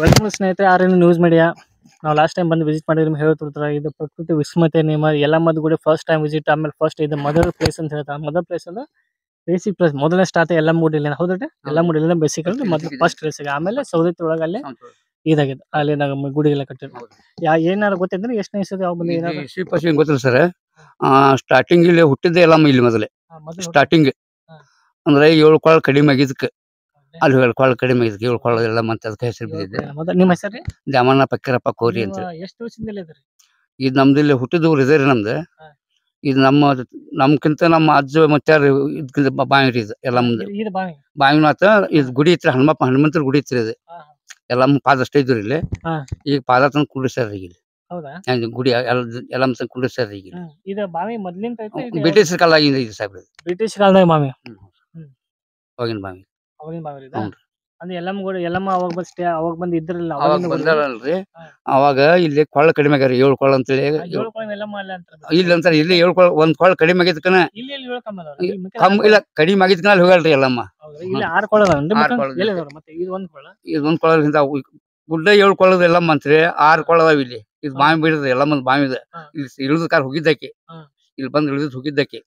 Welcome ಸ್ನೇಹಿತರೆ RN news media. ನಾವು last time ಬಂದು ವಿಸಿಟ್ ಮಾಡಿದ್ರೆ ಹೇಳ್ತಿರ್ತಾರೆ ಇದು ಪ್ರಕೃತಿ ವಿಸ್ಮಯತೆ ನಿಮ್ಮ ಯಲ್ಲಮ್ಮದ ಗುಡಿ ಫಸ್ಟ್ ಟೈಮ್ ವಿಸಿಟ್. ಆಮೇಲೆ ಫಸ್ಟ್ ಇದು ಮದರ್ ಪ್ಲೇಸ್ ಅಂತ ಹೇಳ್ತಾರೆ. ಮದರ್ ಪ್ಲೇಸ್ ಅಂದ್ರೆ ಬೇಸಿಕ್ ಪ್ಲೇಸ್. ಮೊದಲನೇ ಸ್ಟಾರ್ಟ್ ಯಲ್ಲಮ್ಮ ಗುಡಿ ಇಲ್ಲ ಹೌದ್ರಿ? ಯಲ್ಲಮ್ಮ ಗುಡಿ ಇಲ್ಲ ಬೇಸಿಕ್ ಅಂದ್ರೆ ಮೊದಲು ಫಸ್ಟ್ ಪ್ಲೇಸ್. ಆಮೇಲೆ ಸೌದತ್ತಿ ಒಳಗೆ ಅಲ್ಲಿ ಇದಾಗಿದೆ ಅಲ್ಲಿಂದಾಗ ಗುಡಿ ಎಲ್ಲ ಕಟ್ಟಿದ್ರು. ಏನಾರು ಗೊತ್ತಿದ್ರೆ ಎಷ್ಟು ನಿಮಿಷದ ಯಾವ ಬಂದು ಏನಾದ್ರು ಶ್ರೀಪತಿ ಗೊತ್ತಿಲ್ಲ ಸರ್. ಸ್ಟಾರ್ಟಿಂಗ್ ಇಲ್ಲಿ ಹುಟ್ಟಿದ್ದೆ ಯಲ್ಲಮ್ಮ ಇಲ್ಲಿ ಮೊದಲೇ. ಸ್ಟಾರ್ಟಿಂಗ್ ಅಂದ್ರೆ 7 ಕೊಳ ಕಡಿಮೆ ಆಗಿದ್ದಕ್ಕೆ ಅಲ್ಲಿ 7 ಕೊಳ ಕಡಿಮೆ ಆಗಿದ್ದಕ್ಕೆ 7 ಕೊಳ ಯಲ್ಲಮ್ಮ ಅಂತ ಅದಕ್ಕೆ ಹೆಸರು ಬಿದ್ದಿದೆ. ನಿಮ್ಮ ಹೆಸರು ದ್ಯಾಮಣ್ಣ ಪಕ್ಕೀರಪ್ಪ ಕೋರಿ ಅಂತ. ಎಷ್ಟು ವರ್ಷದಿಂದ ಇದ್ರಿ? ಇದು ನಮ್ದು ಇಲ್ಲಿ ಹುಟ್ಟಿದ ಊರು ಇದೆ ರೀ ನಮ್ದು. ಇದು ನಮ್ಕಿಂತ ನಮ್ಮ ಅಜ್ಜ ಮತ್ತೆ ಬಾವಿ ಇದು ಯಲ್ಲಮ್ಮದು ಬಾವಿನ ಆತ. ಇದು ಗುಡಿ ಇತ್ತು ಹನುಮಂತರ ಗುಡಿ ಇತ್ತು ಇದು. ಯಲ್ಲಮ್ಮ ಪಾದ ಅಷ್ಟೇ ಇದ್ರು ಇಲ್ಲಿ. ಈಗ ಪಾದ ತಂದು ಕುಂಡ್ರಿಸ್ಯಾರ ಈಗ ಇಲ್ಲಿ ಗುಡಿ ಯಲ್ಲಮ್ಮ ತಂದು ಕುಂಡ್ರಿಸ್ಯಾರ ಈಗ. ಬ್ರಿಟಿಷ್ ಕಾಲ ಆಗಿಂದ ಇದು ಸಾಹೇಬ್ರ. ಬ್ರಿಟಿಷ್ ಕಾಲದಾಗ ಬಾವಿ ಅವಾಗಿನ ಬಾವಿ. ಅಂದ್ರೆ ಯಲ್ಲಮ್ಮ ಅವಾಗ ಬಂದು ಇದ್ರಲ್ಲ ಅವಾಗ ಬಂದಾರಲ್ರಿ. ಅವಾಗ ಇಲ್ಲಿ ಕೊಳ್ಳ ಕಡಿಮೆ ಆಗ್ಯಾರ 7 ಕೊಳ ಅಂತೇಳಿ ಇಲ್ಲಿ ಅಂತಾರೆ. ಇಲ್ಲಿ 7 ಕೊಳ ಒಂದ್ ಕೊಳ ಕಡಿಮೆ ಆಗಿದ್ಕನ ಇಲ್ಲ ಕಡಿಮೆ ಆಗಿದ್ಕನ ಅಲ್ಲಿ ಹೋಗಲ್ರಿ ಯಲ್ಲಮ್ಮ. ಇದು ಒಂದ್ ಕೊಳದಿಂದ ಗುಡ್ಡ 7 ಕೊಳದ ಯಲ್ಲಮ್ಮ ಅಂತ್ರಿ. 6 ಕೊಳ ಅದಾವ ಇಲ್ಲಿ. ಇದು ಬಾವಿ ಬಿಡದ ಯಲ್ಲಮ್ಮದ ಬಾವಿ ಇದೆ. ಇಲ್ಲಿ ಇಳಿದ ಕಾರ್ ಹೋಗಿದ್ದಕ್ಕೆ ಇಲ್ಲಿ ಬಂದ್ ಇಳಿದ್ ಹೋಗಿದ್ದಕ್ಕೆ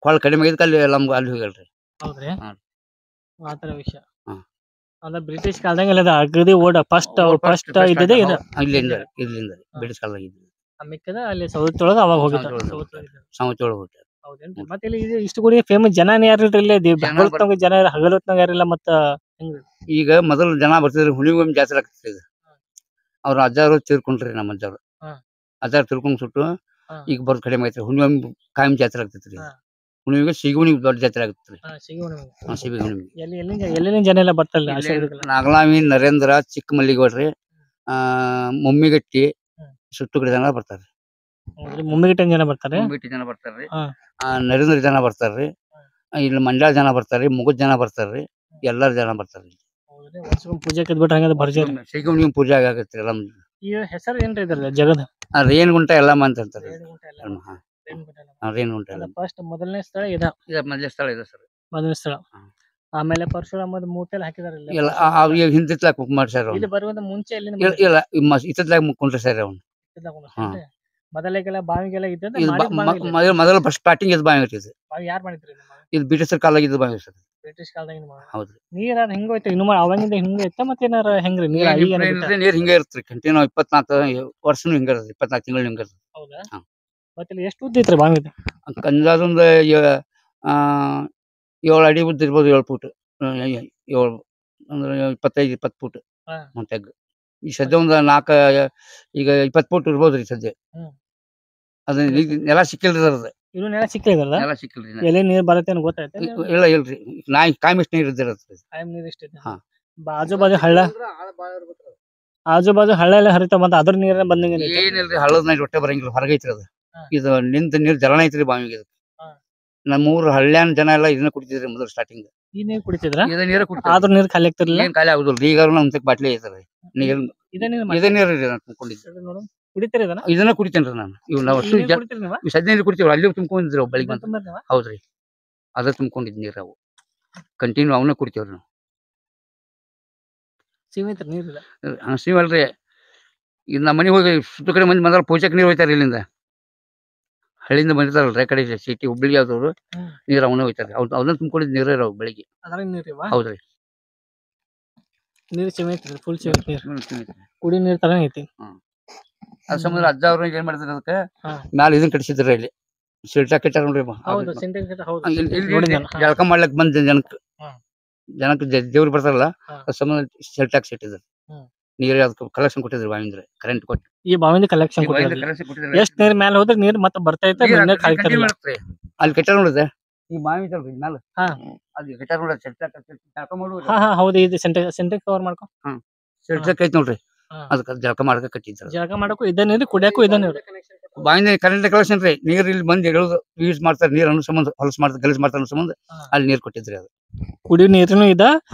ಕೊಳ ಕಡಿಮೆ ಆಗಿದ್ಕ ಅಲ್ಲಿ ಯಲ್ಲಮ್ಮ ಅಲ್ಲಿ ಹೋಗಲ್ರಿ. ಹೌದ್ರಿ? ಆತರ ವಿಷಯ ಅಂದ್ರೆ ಬ್ರಿಟಿಷ್ ಕಾಲದಾಗ ಅಗದಿ ಓಡ ಫಸ್ಟ್ ಇದ್ದಿದೆ ಇದು ಇಲ್ಲಿಂದ ಬ್ರಿಟಿಷ್ ಕಾಲದಾಗ ಇದ್ದು. ಮಿಕ್ಕದ ಅಲ್ಲಿ ಸೌದತ್ತಿ ಒಳಗ ಅವಾಗ ಹೋಗಿದ್ದ ಸೌದತ್ತಿ ಒಳಗ ಹೋಗ್ತಾರೆ. ಹೌದೇನ್ರಿ? ಮತ್ತೆ ಇಲ್ಲಿ ಇಷ್ಟು ಗುಡಿ ಫೇಮಸ್ ಜನನೇ ಯಾರಿಲ್ರಿ ಇಲ್ಲಿ? ಜನ ಹಗಲೊತ್ನಾಗ ಯಾರಿಲ್ಲ ಮತ್ತ ಈಗ ಮೊದಲು ಜನ ಬರ್ತಿದ್ರಿ. ಹುಣ್ಣಿಮೆ ಜಾತ್ರೆ ಆಗ್ತದೆ ಇದು. ಅವ್ರ ಅಜ್ಜಾರು ತೀರ್ಕೊಂಡ್ರಿ. ನಮ್ಮ ಅಜ್ಜಾರು ಅಜ್ಜಾರು ತೀರ್ಕೊಂಡ್ ಸುಟ್ಟು ಈಗ ಬರೋದ್ ಕಡಿಮೆ ಐತ್ರಿ. ಹುಣ್ಣಿಮೆ ಕಾಯಂ ಜಾತ್ರೆ ಆಗ್ತೈತ್ರಿ. ಹುಣ್ಣಿಮೆಗೆ ಸಿಗುಣಿ ದೊಡ್ಡ ಜಾತ್ರೆ ಆಗುತ್ತೆ. ಎಲ್ಲಿನ ಜನ ಎಲ್ಲ ಬರ್ತಾರಲ್ಲ ನಾಗಲಾಮಿ, ನರೇಂದ್ರ, ಚಿಕ್ಕಮಲ್ಲಿಗೌಡ್ರಿ, ಮುಮ್ಮಿಗಟ್ಟಿ, ಸುತ್ತುಗಡೆ ಜನ ಬರ್ತಾರ್ರಿ. ಮುಮ್ಮಿಗಟ್ಟಿ ಜನ ಬರ್ತಾರೆ. ನರೇಂದ್ರ ಜನ ಬರ್ತಾರ್ರಿ. ಇಲ್ಲಿ ಮಂಡ್ಯ ಜನ ಬರ್ತಾರ್ರಿ. ಮುಗುದ್ ಜನ ಬರ್ತಾರ್ರಿ. ಎಲ್ಲಾರ ಜನ ಬರ್ತಾರ್ರಿ. ಪೂಜೆ ಕದ್ಬಿಟ್ರೆ ಬರ್ಜರಿ ಸಿಗುಣಿ ಪೂಜೆ ಆಗತ್ತೆ. ಎಲ್ಲ ಹೆಸರು ಏನ್ರಿ ಇದ್ರಲ್ಲ ಜಗದ ರೇಣುಗುಂಟ ಯಲ್ಲಮ್ಮ ಅಂತ ಅಂತಾರೆ. ರೇಣುಗುಂಟ ಫಸ್ಟ್ ಮೊದಲನೇ ಸ್ಥಳ ಮೊದಲನೇ ಸ್ಥಳ ಇದೆ ಸರ್. ಮೊದಲನೇ ಸ್ಥಳ. ಆಮೇಲೆ ಪರಶುರಾಮದ ಮೂರ್ತಿ ಹಾಕಿದಾರಲ್ಲ ಈಗ ಹಿಂದಿತ್ಲಾಕ್ ಬುಕ್ ಮಾಡ್ಸ್ಯಾರ. ಇಲ್ಲಿ ಬರುವಂತ ಮುಂಚೆ ಇಲ್ಲ ಇತ್ತತ್ಲಾಗ ಕುಂಡ್ರಿಸ್ಯಾರ ಅವ್ನು. ಮೊದಲಿಗೆಲ್ಲ ಬಾವಿಗೆಲ್ಲ ಇದ್ದ ಮೊದಲ ಸ್ಟಾರ್ಟಿಂಗ್ ಇದು ಬಾವಿ ಇರ್ತದೆ. ಯಾರು ಮಾಡಿದ್ರಿ? ಇದು ಬ್ರಿಟಿಷರ್ ಕಾಲ ಇದ್ದು ಬಾವಿ ಸರ್. ಬ್ರಿಟಿಷ್ ಕಾಲದಾಗ ಹೌದ್ರಿ. ನೀರ್ ಹಿಂಗೋಯ್ತು ಇನ್ನು ಅವಾಗಿಂದ ಹಿಂಗ ಇತ್ತ ಮತ್ತೆ ಏನಾರ ಹೆಂಗ್ರಿ ನೀರ್ ಹಿಂಗ ಇರ್ತ್ರಿ ಕಂಟಿನ್ಯೂ 24 ವರ್ಷನು ಹಿಂಗ ಇರ್ತದೆ. 24 ತಿಂಗಳು ಹಿಂಗ ಇರ್ತದೆ. ಹೌದಾ? ಮತ್ತೆ ಎಷ್ಟು ಉದ್ದ ಐತ್ರಿ ಬಾವಿ? ಅಂದಾಜೊಂದು 7 ಅಡಿ ಉದ್ದ ಇರ್ಬೋದು. 7 ಫೂಟ್ 7 ಅಂದ್ರೆ 25-20 ಫೂಟ್ ಮತ್ತೆ ಈ ಸದ್ಯ ಒಂದು 4 ಈಗ 20 ಫೂಟ್ ಇರ್ಬೋದ್ರಿ ಸದ್ಯ. ಅದ ನೆಲ ಸಿಕ್ಕಿಲ್ರಿ ಅದ. ಇನ್ನು ನೆಲ ಸಿಕ್ಕಿಲ್ಲ. ನೆಲ ಸಿಕ್ಕಿಲ್ರಿ. ಎಲ್ಲಿ ನೀರ್ ಬರುತ್ತೆ ಅಂತ ಗೊತ್ತಾಯ್ತು? ಇಲ್ಲ ಇಲ್ರಿ. ಕಾಯಿಮಿಸ್ಟ್ ನೀರ್ ಇದ್ದಿರತ್ರಿ. ನೀರ್ ಇಷ್ಟ ಆಜು ಬಾಜು ಹಳ್ಳ ಎಲ್ಲ ಹರಿತಾವ ಬಂದ ಅದ್ರ ನೀರ ಬಂದಂಗ ಏನಿಲ್ರಿ. ಹಳ್ಳದ ನೀರ್ ಒಟ್ಟೆ ಬರಂಗಿಲ್ಲ. ಹೊರಗೈತ್ರಿ ಅದು. ಇದು ನಿಂತ ನೀರ್ ಜಲನ ಐತ್ರಿ ಬಾವಿಗೆ. ನಮ್ಮೂರ್ ಹಳ್ಳ್ಯಾನ ಜನ ಎಲ್ಲ ಇದನ್ನ ಕುಡಿತಿದ್ರಿ ಮೊದಲು ಸ್ಟಾರ್ಟಿಂಗ್. ಈ ನೀರ್ ಕುಡಿತಿದ್ರ? ಆದ್ರ ನೀರ್ ಖಾಲಿ ಆಗ್ತಿರ್ಲಿಲ್ಲ. ಖಾಲಿ ಆಗುದಿಲ್ಲ. ಈಗ ನಮ್ ಬಾಟ್ಲಿ ಐತ್ರಿ ನೀರ್. ಇದೇ ನೀರ್ ಇದನ್ನ ಕುಡಿತೇನ್ರಿ ನಾನು. ಇವ್ ನಾವು ಸದ್ಯ ನೀರು ಕುಡಿತೀವಿ. ಅಲ್ಲಿ ತುಂಬ್ಕೊಂಡಿದ್ರಿ ಬೆಳಿಗ್ಗೆ ಬಂದ. ಹೌದ್ರಿ. ಅದ ತುಂಬ್ಕೊಂಡಿದ್ ನೀರ್ ಅವು ಕಂಟಿನ್ಯೂ ಅವನ್ನ ಕುಡಿತೇವ್ರಿ ನಾವು. ಸಿವಲ್ರಿ. ಇದು ನಮ್ಮ ಮನೆಗೆ ಹೋಗಿ ಸುತ್ತ ಕಡೆ ಮಂದಿ ಮೊದಲ ಪೂಜೆಗೆ ನೀರು ಹೋಯ್ತಾರ. ಇಲ್ಲಿಂದ ಹಳ್ಳಿಯಿಂದ ಬಂದಿರ್ತಾರಲ್ರಿ ಕಡೆ ಸಿಟಿ ಹುಬ್ಳಿಗೆ ಆದವ್ರು ನೀರ್ ಅವನ್ನ ಹೋಯ್ತಾರ. ಅವನ್ನ ತುಂಬ್ಕೊಂಡಿದ್ ನೀರ ಇರಾವ್ ಬೆಳಿಗ್ಗೆ. ಹೌದ್ರಿ. ನೀರ್ ಸಿಮೆಂಟ್ ಫುಲ್ ಸಿಮೆಂಟ್ ನೀರ್ ಕುಡಿ ನೀರ್ ತರ ಐತಿ. ಅದ್ ಸಂಬಂಧ ಅಜ್ಜ ಅವ್ರ ಏನ್ ಮಾಡಿದ್ರ ಅದಕ್ಕೆ ಮ್ಯಾಲ ಇದನ್ ಕಟ್ಸಿದ್ರ. ಇಲ್ಲಿ ಸಿಲ್ಟಾ ಕಟ್ಟಾರ ನೋಡ್ರಿ. ಜಳಕ ಮಾಡ್ಲಕ್ ಬಂದ ಜನಕ್ಕೆ ದೇವ್ರು ಬರ್ತಾರಲ್ಲ ಅದ್ ಸಂಬಂಧ ಸಿಲ್ಟಾಕ್ ಸಿಟ್ಟಿದ್ರು. ನೀರ್ ಅದಕ್ಕೆ ಕಲೆಕ್ಷನ್ ಕೊಟ್ಟಿದ್ರು ಬಾವಿಂದ್ರೆ ಕರೆಂಟ್ ಕೊಟ್ಟು. ಈ ಬಾವಿಂದ ಕಲೆಕ್ಷನ್ ಎಷ್ಟ್ ನೀರ್ ಮ್ಯಾಲ ಹೋದ್ರೆ ನೀರ್ ಮತ್ತೆ ಬರ್ತಾ ಇತ್ತು. ಅಲ್ಲಿ ಕಟ್ಟಾರ ನೋಡಿದೆ ಈ ಬಾವಿ ಇತ್ತಲ್ರಿ ಮ್ಯಾಲ ಅಲ್ಲಿ ಕಟ್ಟಾರ ನೋಡ್ರಿ. ಜಳಕ ಮಾಡುವ ಹೌದು. ಇದು ಸೆಂಟೆಕ್ಸ್ ಕವರ್ ಮಾಡ್ಕೊ ಸಿಲ್ಟಾಕ್ ಐತಿ ನೋಡ್ರಿ. ಅದಕ್ಕೆ ಜಳಕ ಮಾಡಕ ಕಟ್ಟಿದ್ರು. ಜಳಕ ಮಾಡಕ್ಕೂ ಇದ ನೀರು ಕುಡಿಯಕ್ಕೂ ಇದ ನೀರು. ಬಾವಿಂದ ಕರೆಂಟ್ ಕಲೆಕ್ಷನ್ ರೀ. ನೀರ್ ಇಲ್ಲಿ ಬಂದ್ ಯೂಸ್ ಮಾಡ್ತಾರೆ. ನೀರ್ ಅನ್ನೋ ಸಂಬಂಧ ಹೊಲಸ್ ಮಾಡ್ತಾರೆ ಗಲೀಜ್ ಮಾಡ್ತಾರ ಅನ್ನೋ ಸಂಬಂಧ ಅಲ್ಲಿ ನೀರ್ ಕೊಟ್ಟಿದ್ರಿ. ಅದು ಕುಡಿಯೋ ನೀರ್ನು ಇದ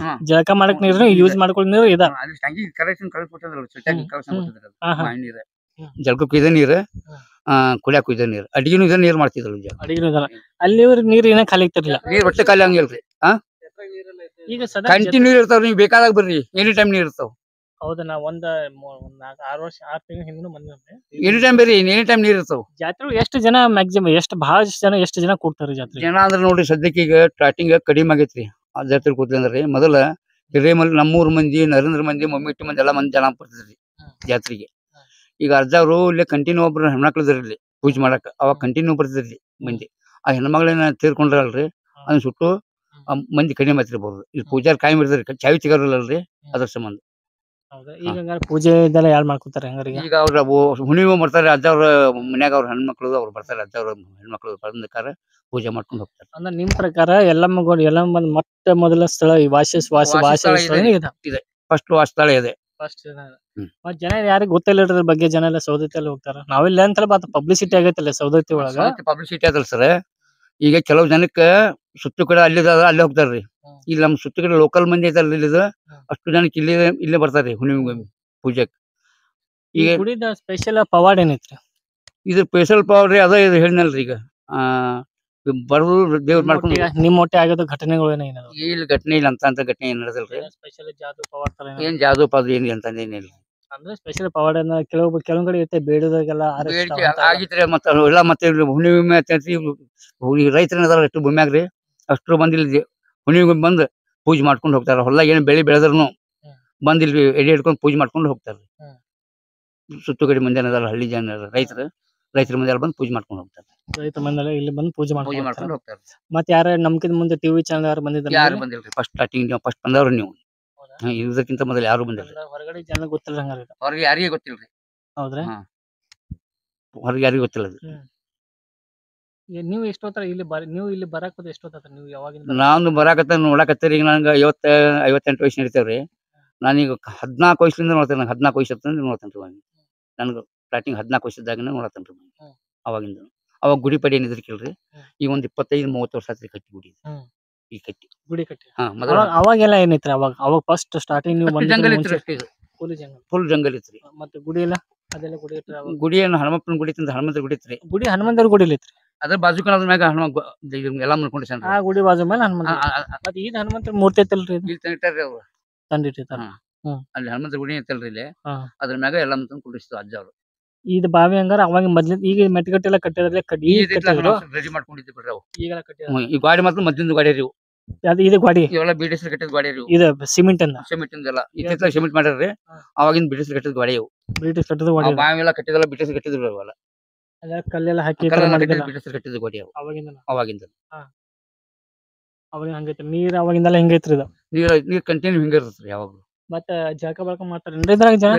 ಜಳಕ ಮಾಡಕ್ ನೀರ್ನು ಯೂಸ್ ಮಾಡ್ಕೊಳ್ಳೋ ನೀರು ಇದ. ಜಳಕಕ್ಕೂ ಇದೆ ನೀರ್, ಕುಡಿಯಾಕು ಇದೆ ನೀರ್, ಅಡಿಗೆನು ಇದೆ ನೀರ್ ಮಾಡ್ತಿದ್ರು. ಅಲ್ಲಿ ನೀರ್ ಏನ ಖಾಲಿ ಆಗ್ತಿರ್ಲಿಲ್ಲ. ನೀರ್ ಒಟ್ಟೆ ಖಾಲಿ ಹಂಗಿಲ್ರಿ. ಕಂಟಿನ್ಯೂ ಇರ್ತಾವ. ನೀವು ಬೇಕಾದಾಗ ಬರ್ರಿ. ಎನಿ ಟೈಮ್ ನೀರ್ ಇರ್ತಾವ. ಹೌದಾ ನಾ ಒಂದ್ 6 ವರ್ಷ 6 ತಿಂಗಳ ಹಿಂದೂ ಬಂದಿದ್ದೆ. ಎನಿ ಟೈಮ್ ಬೇರೆ ಎನಿ ಟೈಮ್ ನೀರ್ ಇರ್ತಾವ. ಜಾತ್ರೆ ಎಷ್ಟು ಜನ ಮ್ಯಾಕ್ಸಿಮಮ್ ಎಷ್ಟು ಜನ ಕೂಡ್ತಾರ ಜಾತ್ರೆ? ಜನ ಅಂದ್ರ ನೋಡ್ರಿ ಸದ್ಯಕ್ಕೆ ಈಗ ಸ್ಟಾರ್ಟಿಂಗ್ ಕಡಿಮೆ ಆಗೈತ್ರಿ ಆ ಜಾತ್ರೆ ಕೂತ್ರಿ ಅಂದ್ರಿ. ಮೊದಲ ಹಿರೇಮಲ್ ನಮ್ಮೂರ್ ಮಂದಿ ನರೇಂದ್ರ ಮಂದಿ ಮಮ್ಮಿಟ್ಟಿ ಮಂದಿ ಎಲ್ಲಾ ಮಂದಿ ಜನ ಬರ್ತಿದ್ರಿ ಜಾತ್ರೆಗೆ. ಈಗ ಅರ್ಜಾವ್ರು ಇಲ್ಲಿ ಕಂಟಿನ್ಯೂ ಒಬ್ರು ಹೆಣ್ಮಕ್ಳದ್ರಿ ಇಲ್ಲಿ ಪೂಜೆ ಮಾಡಕ್ ಅವಾಗ ಕಂಟಿನ್ಯೂ ಬರ್ತಿದ್ರಿ ಮಂದಿ. ಆ ಹೆಣ್ಮಗಳೇನ ತೀರ್ಕೊಂಡ್ರಲ್ರಿ ಅದನ್ನ ಸುಟ್ಟು ಮಂದಿ ಕಡಿಮೆ ಆಯ್ತ್ರಿ ಬರೋದು. ಇಲ್ಲಿ ಪೂಜಾರ್ ಕಾಯಂ ಇರ್ತಾರಿ ಚಾವಿ ತೆಗಾರಲ್ರಿ ಅದ್ರ ಸಂಬಂಧ. ಈಗ ಪೂಜೆ ಇದೆಲ್ಲ ಯಾರು ಮಾಡ್ಕೊತಾರೆ ಹಂಗಾರೆ? ಈಗ ಅವ್ರ ಹುಣ್ಣಿಮೆ ಬರ್ತಾರೆ ಅಜ್ಜವ್ರ ಮನ್ಯಾಗ ಅವ್ರ ಹೆಣ್ಮಕ್ಳು ಅವ್ರು ಬರ್ತಾರೆ ಅಜ್ಜವ್ರ ಹೆಣ್ಮಕ್ಳು ಬಂದಕಾರ ಪೂಜೆ ಮಾಡ್ಕೊಂಡು ಹೋಗ್ತಾರೆ. ಅಂದ್ರೆ ನಿಮ್ ಪ್ರಕಾರ ಎಲ್ಲಮ್ಮ ಮೊಟ್ಟ ಮೊದಲ ಸ್ಥಳ ಈ ವಾಸ ಸ್ಥಳ ಇದೆ. ಫಸ್ಟ್ ವಾಸಸ್ಥಳ ಇದೆ. ಮತ್ ಜನ ಯಾರಿಗ್ ಗೊತ್ತಿಲ್ಲ ಇದ್ರ ಬಗ್ಗೆ ಜನ ಎಲ್ಲ ಸೌದತ್ತಿ ಹೋಗ್ತಾರ. ನಾವಿಲ್ಲ ಅಂತಲ್ಲ ಮತ್ತ ಪಬ್ಲಿಸಿಟಿ ಆಗೈತಲ್ಲ ಸೌದತ್ತಿ ಒಳಗ. ಪಬ್ಲಿಸಿಟಿ ಅದಲ್ಲ ಸರ್. ಈಗ ಕೆಲವು ಜನಕ್ಕ ಸುತ್ತು ಕಡೆ ಅಲ್ಲೇ ಹೋಗ್ತಾರ್ರಿ. ಇಲ್ಲಿ ನಮ್ ಸುತ್ತು ಕಡೆ ಲೋಕಲ್ ಮಂದಿ ಐತಲ್ಲ ಇಲ್ಲಿದ ಅಷ್ಟು ಜನಕ್ಕೆ ಇಲ್ಲೇ ಬರ್ತಾರ್ರಿ ಹುಣ್ಣಿಮೆ ಪೂಜೆಕ್. ಈಗ ಗುಡಿದ ಸ್ಪೆಷಲ್ ಪವಾಡ ಏನೈತ್ರಿ? ಇದು ಸ್ಪೆಷಲ್ ಪವಾಡ್ರಿ ಅದ ಇದು ಹೇಳಿನಲ್ರಿ ಈಗ ಬಡವರು ದೇವ್ರ ಮಾಡ್ಕೊಂಡು. ನಿಮ್ ಒಟ್ಟೆ ಆಗೋದು ಘಟನೆಗಳು ಏನೇನು? ಇಲ್ಲಿ ಘಟನೆ ಇಲ್ಲ ಅಂತ ಘಟನೆ ಏನ್ ನಡೆದಲ್ರಿ. ಸ್ಪೆಷಲ್ ಜಾದು ಪವಾಡ ಏನ್ ಜಾದು ಪಾದು ಏನಿಲ್ಲ ಅಂತ ಏನಿಲ್ಲ. ಅಂದ್ರೆ ಸ್ಪೆಷಲ್ ಪವಾಡ ಕೆಲವು ಕಡೆ ಇರುತ್ತೆ ಬೇಡದಾಗೆಲ್ಲ ಆಗಿತ್ರಿ. ಮತ್ತ ಎಲ್ಲ ಮತ್ತೆ ಹುಣ್ಣಿಮೆ ರೈತರ ಎಷ್ಟು ಭೂಮ್ಯಾಗ್ರಿ ಅಷ್ಟ್ರು ಬಂದ್ ಇಲ್ಲಿ ಹುಣ್ಣಿಮೆ ಬಂದ್ ಪೂಜೆ ಮಾಡ್ಕೊಂಡು ಹೋಗ್ತಾರ. ಹೊಲ್ದಾಗ ಏನ್ ಬೆಳೆ ಬೆಳೆದ್ರೂ ಬಂದ್ ಇಲ್ಲಿ ಎಡೆ ಹಿಡ್ಕೊಂಡು ಪೂಜೆ ಮಾಡ್ಕೊಂಡು ಹೋಗ್ತಾರ. ಸುತ್ತು ಕಡೆ ಮಂದಿ ಅದಲ್ಲ ಹಳ್ಳಿ ಜನ ರೈತರ ಮಂದಿ ಬಂದು ಪೂಜೆ ಮಾಡ್ಕೊಂಡು ಹೋಗ್ತಾರೆ. ರೈತ ಮಂದಿ ಇಲ್ಲಿ ಬಂದು ಪೂಜೆ ಮಾಡ್ಕೊಂಡು ಹೋಗ್ತಾರೆ. ಮತ್ತೆ ಯಾರ ನಮ್ಕಿಂತ ಮುಂದೆ ಟಿವಿ ಚಾನಲ್ ಯಾರು ಬಂದಿದ್ದಾರೆ? ಯಾರು ಬಂದಿಲ್ರಿ. ಫಸ್ಟ್ ಸ್ಟಾರ್ಟಿಂಗ್ ಫಸ್ಟ್ ಬಂದವ್ರು ನೀವು. ಇದಕ್ಕಿಂತ ಮೊದಲು ಯಾರು ಬಂದಿಲ್ಲ. ಹೊರಗಡೆ ಜನ ಗೊತ್ತಿಲ್ಲ ಹಂಗಾರೆ? ಹೊರಗೆ ಯಾರಿಗೆ ಗೊತ್ತಿಲ್ರಿ. ಹೌದ್ರಾ? ಹೊರಗೆ ಯಾರಿಗೂ ಗೊತ್ತಿಲ್ಲ. ನೀವು ಎಷ್ಟೊತ್ತರ ನೀವು ಇಲ್ಲಿ ಬರಾಕ್ ಎಷ್ಟೊತ್ತ ನೀವು ಯಾವಾಗ? ನಾನು ಬರಾಕತ್ತ ನೋಡಕತ್ತೀರಿ. ಈಗ ನಂಗೆ 58 ವಯಸ್ಸು ನಡೀತೇವ್ರಿ. ನಾನೀಗ 14 ವಯಸ್ಸಿಂದ ನೋಡ್ತೇನೆ. 14 ವಯಸ್ಸು ನೋಡ್ತೇನ್ರಿ. ನನ್ಗೆ ಸ್ಟಾರ್ಟಿಂಗ್ 14 ವಯಸ್ಸದಾಗಿನ ನೋಡತ್ತೇನ್ರಿ ಅವಾಗಿಂದ. ಅವಾಗ ಗುಡಿ ಪಡಿ ಏನ್ ಇದ್ರಿಕಿಲ್ರಿ. ಈಗ ಒಂದ್ 25-30 ವರ್ಷ ಆತ್ರಿ ಕಟ್ಟಿ ಗುಡಿ. ಈ ಕಟ್ಟಿ ಗುಡಿ ಕಟ್ಟಿ ಅವಾಗೆಲ್ಲ ಏನೈತ್ರಿ? ಅವಾಗ ಫಸ್ಟ್ ಸ್ಟಾರ್ಟಿಂಗ್ ನೀವು ಜಂಗಲ್ ಇತ್ತು. ಫುಲ್ ಜಂಗಲ್ ಇತ್ರಿ. ಮತ್ತೆ ಗುಡಿ ಎಲ್ಲ ಅದೆಲ್ಲ ಗುಡಿ ಇತ್ತು. ಗುಡಿ ಏನು ಹನುಮಪ್ಪನ ಗುಡಿ ಇತ್ತು. ಹನುಮಂತರ ಗುಡಿ ಇತ್ರಿ. ಗುಡಿ ಹನುಮಂತರ ಗುಡಿ ಇತ್ರಿ. ಅದ್ರ ಬಾಜು ಅದ್ರ ಮ್ಯಾಗ ಎಲ್ಲ ಮಾಡ್ಕೊಂಡು ಆ ಗುಡಿ ಬಾಜು ಮೇಲೆ ಹನುಮಂತ. ಮತ್ತೆ ಈಗ ಹನುಮಂತರ ಮೂರ್ತಿ ಐತಲ್ರಿ? ತಂದಿಟ್ಟಿರ್ತಾರ. ಅಲ್ಲಿ ಹನುಮಂತರ ಗುಡಿ ಐತಲ್ರಿ ಇಲ್ಲಿ ಅದ್ರ ಮ್ಯಾಗ ಎಲ್ಲ ಕುಂಡಿಸ್ತು ಅಜ್ಜ ಅವ್ರು. ಇದು ಬಾವಿ ಹಂಗಾರ ಅವಾಗ ಮೊದ್ಲ ಈಗ ಮೆಟ್ಗಟ್ಟೆಲ್ಲ ಕಟ್ಟಿದ್ರೆ ರೆಡಿ ಮಾಡ್ಕೊಂಡಿದ್ವಿ ಬಿಡ್ರಿ. ಈ ಗಾಡಿ ಮಾತ್ರ ಮೊದ್ಲಿಂದ ಗಾಡಿ ರೀ. ಇದು ಗಾಡಿ ಇವೆಲ್ಲ ಬಿಡಿಸಿ ಕಟ್ಟಿದ ಗಾಡಿ ರೀ. ಇದು ಸಿಮೆಂಟ್ ಎಲ್ಲ ಇತ್ತಿತ್ತ ಸಿಮೆಂಟ್ ಮಾಡ್ಯಾರ್ರಿ. ಅವಾಗಿಂದ ಬಿಡಿಸಿ ಕಟ್ಟಿದ ಗಾಡಿ ಇವು. ಬ್ರಿಟಿಷ್ ಕಟ್ಟಿದ ಗಾಡಿ. ಬಾವಿ ಎಲ್ಲ ಕಟ್ಟಿದಲ್ಲ ಬಿಡಿಸಿ ಕಟ್ಟಿದ್ರು ಅವೆಲ್ಲ. ಕಲ್ಲೆಲ್ಲ ಹಾಕಿ ಬಿಡಿಸಿ ಕಟ್ಟಿದ ಗಾಡಿ ಅವು ಅವಾಗಿಂದ. ಅವಾಗ ಹಂಗೈತ್ರಿ ನೀರ್ ಅವಾಗಿಂದೆಲ್ಲ ಹಿಂಗೈತ್ರಿ. ಇದು ನೀರ್ ಕಂಟಿನ್ಯೂ ಹಿಂಗ ಇರ್ತೈತ್ರಿ ಯಾವಾಗ್ಲೂ. ಮತ್ತೆ ಜಳಕ ಬಳಕ ಮಾಡ್ತಾರೇನ್ರಿ ಇದ್ರಾಗ ಜನ?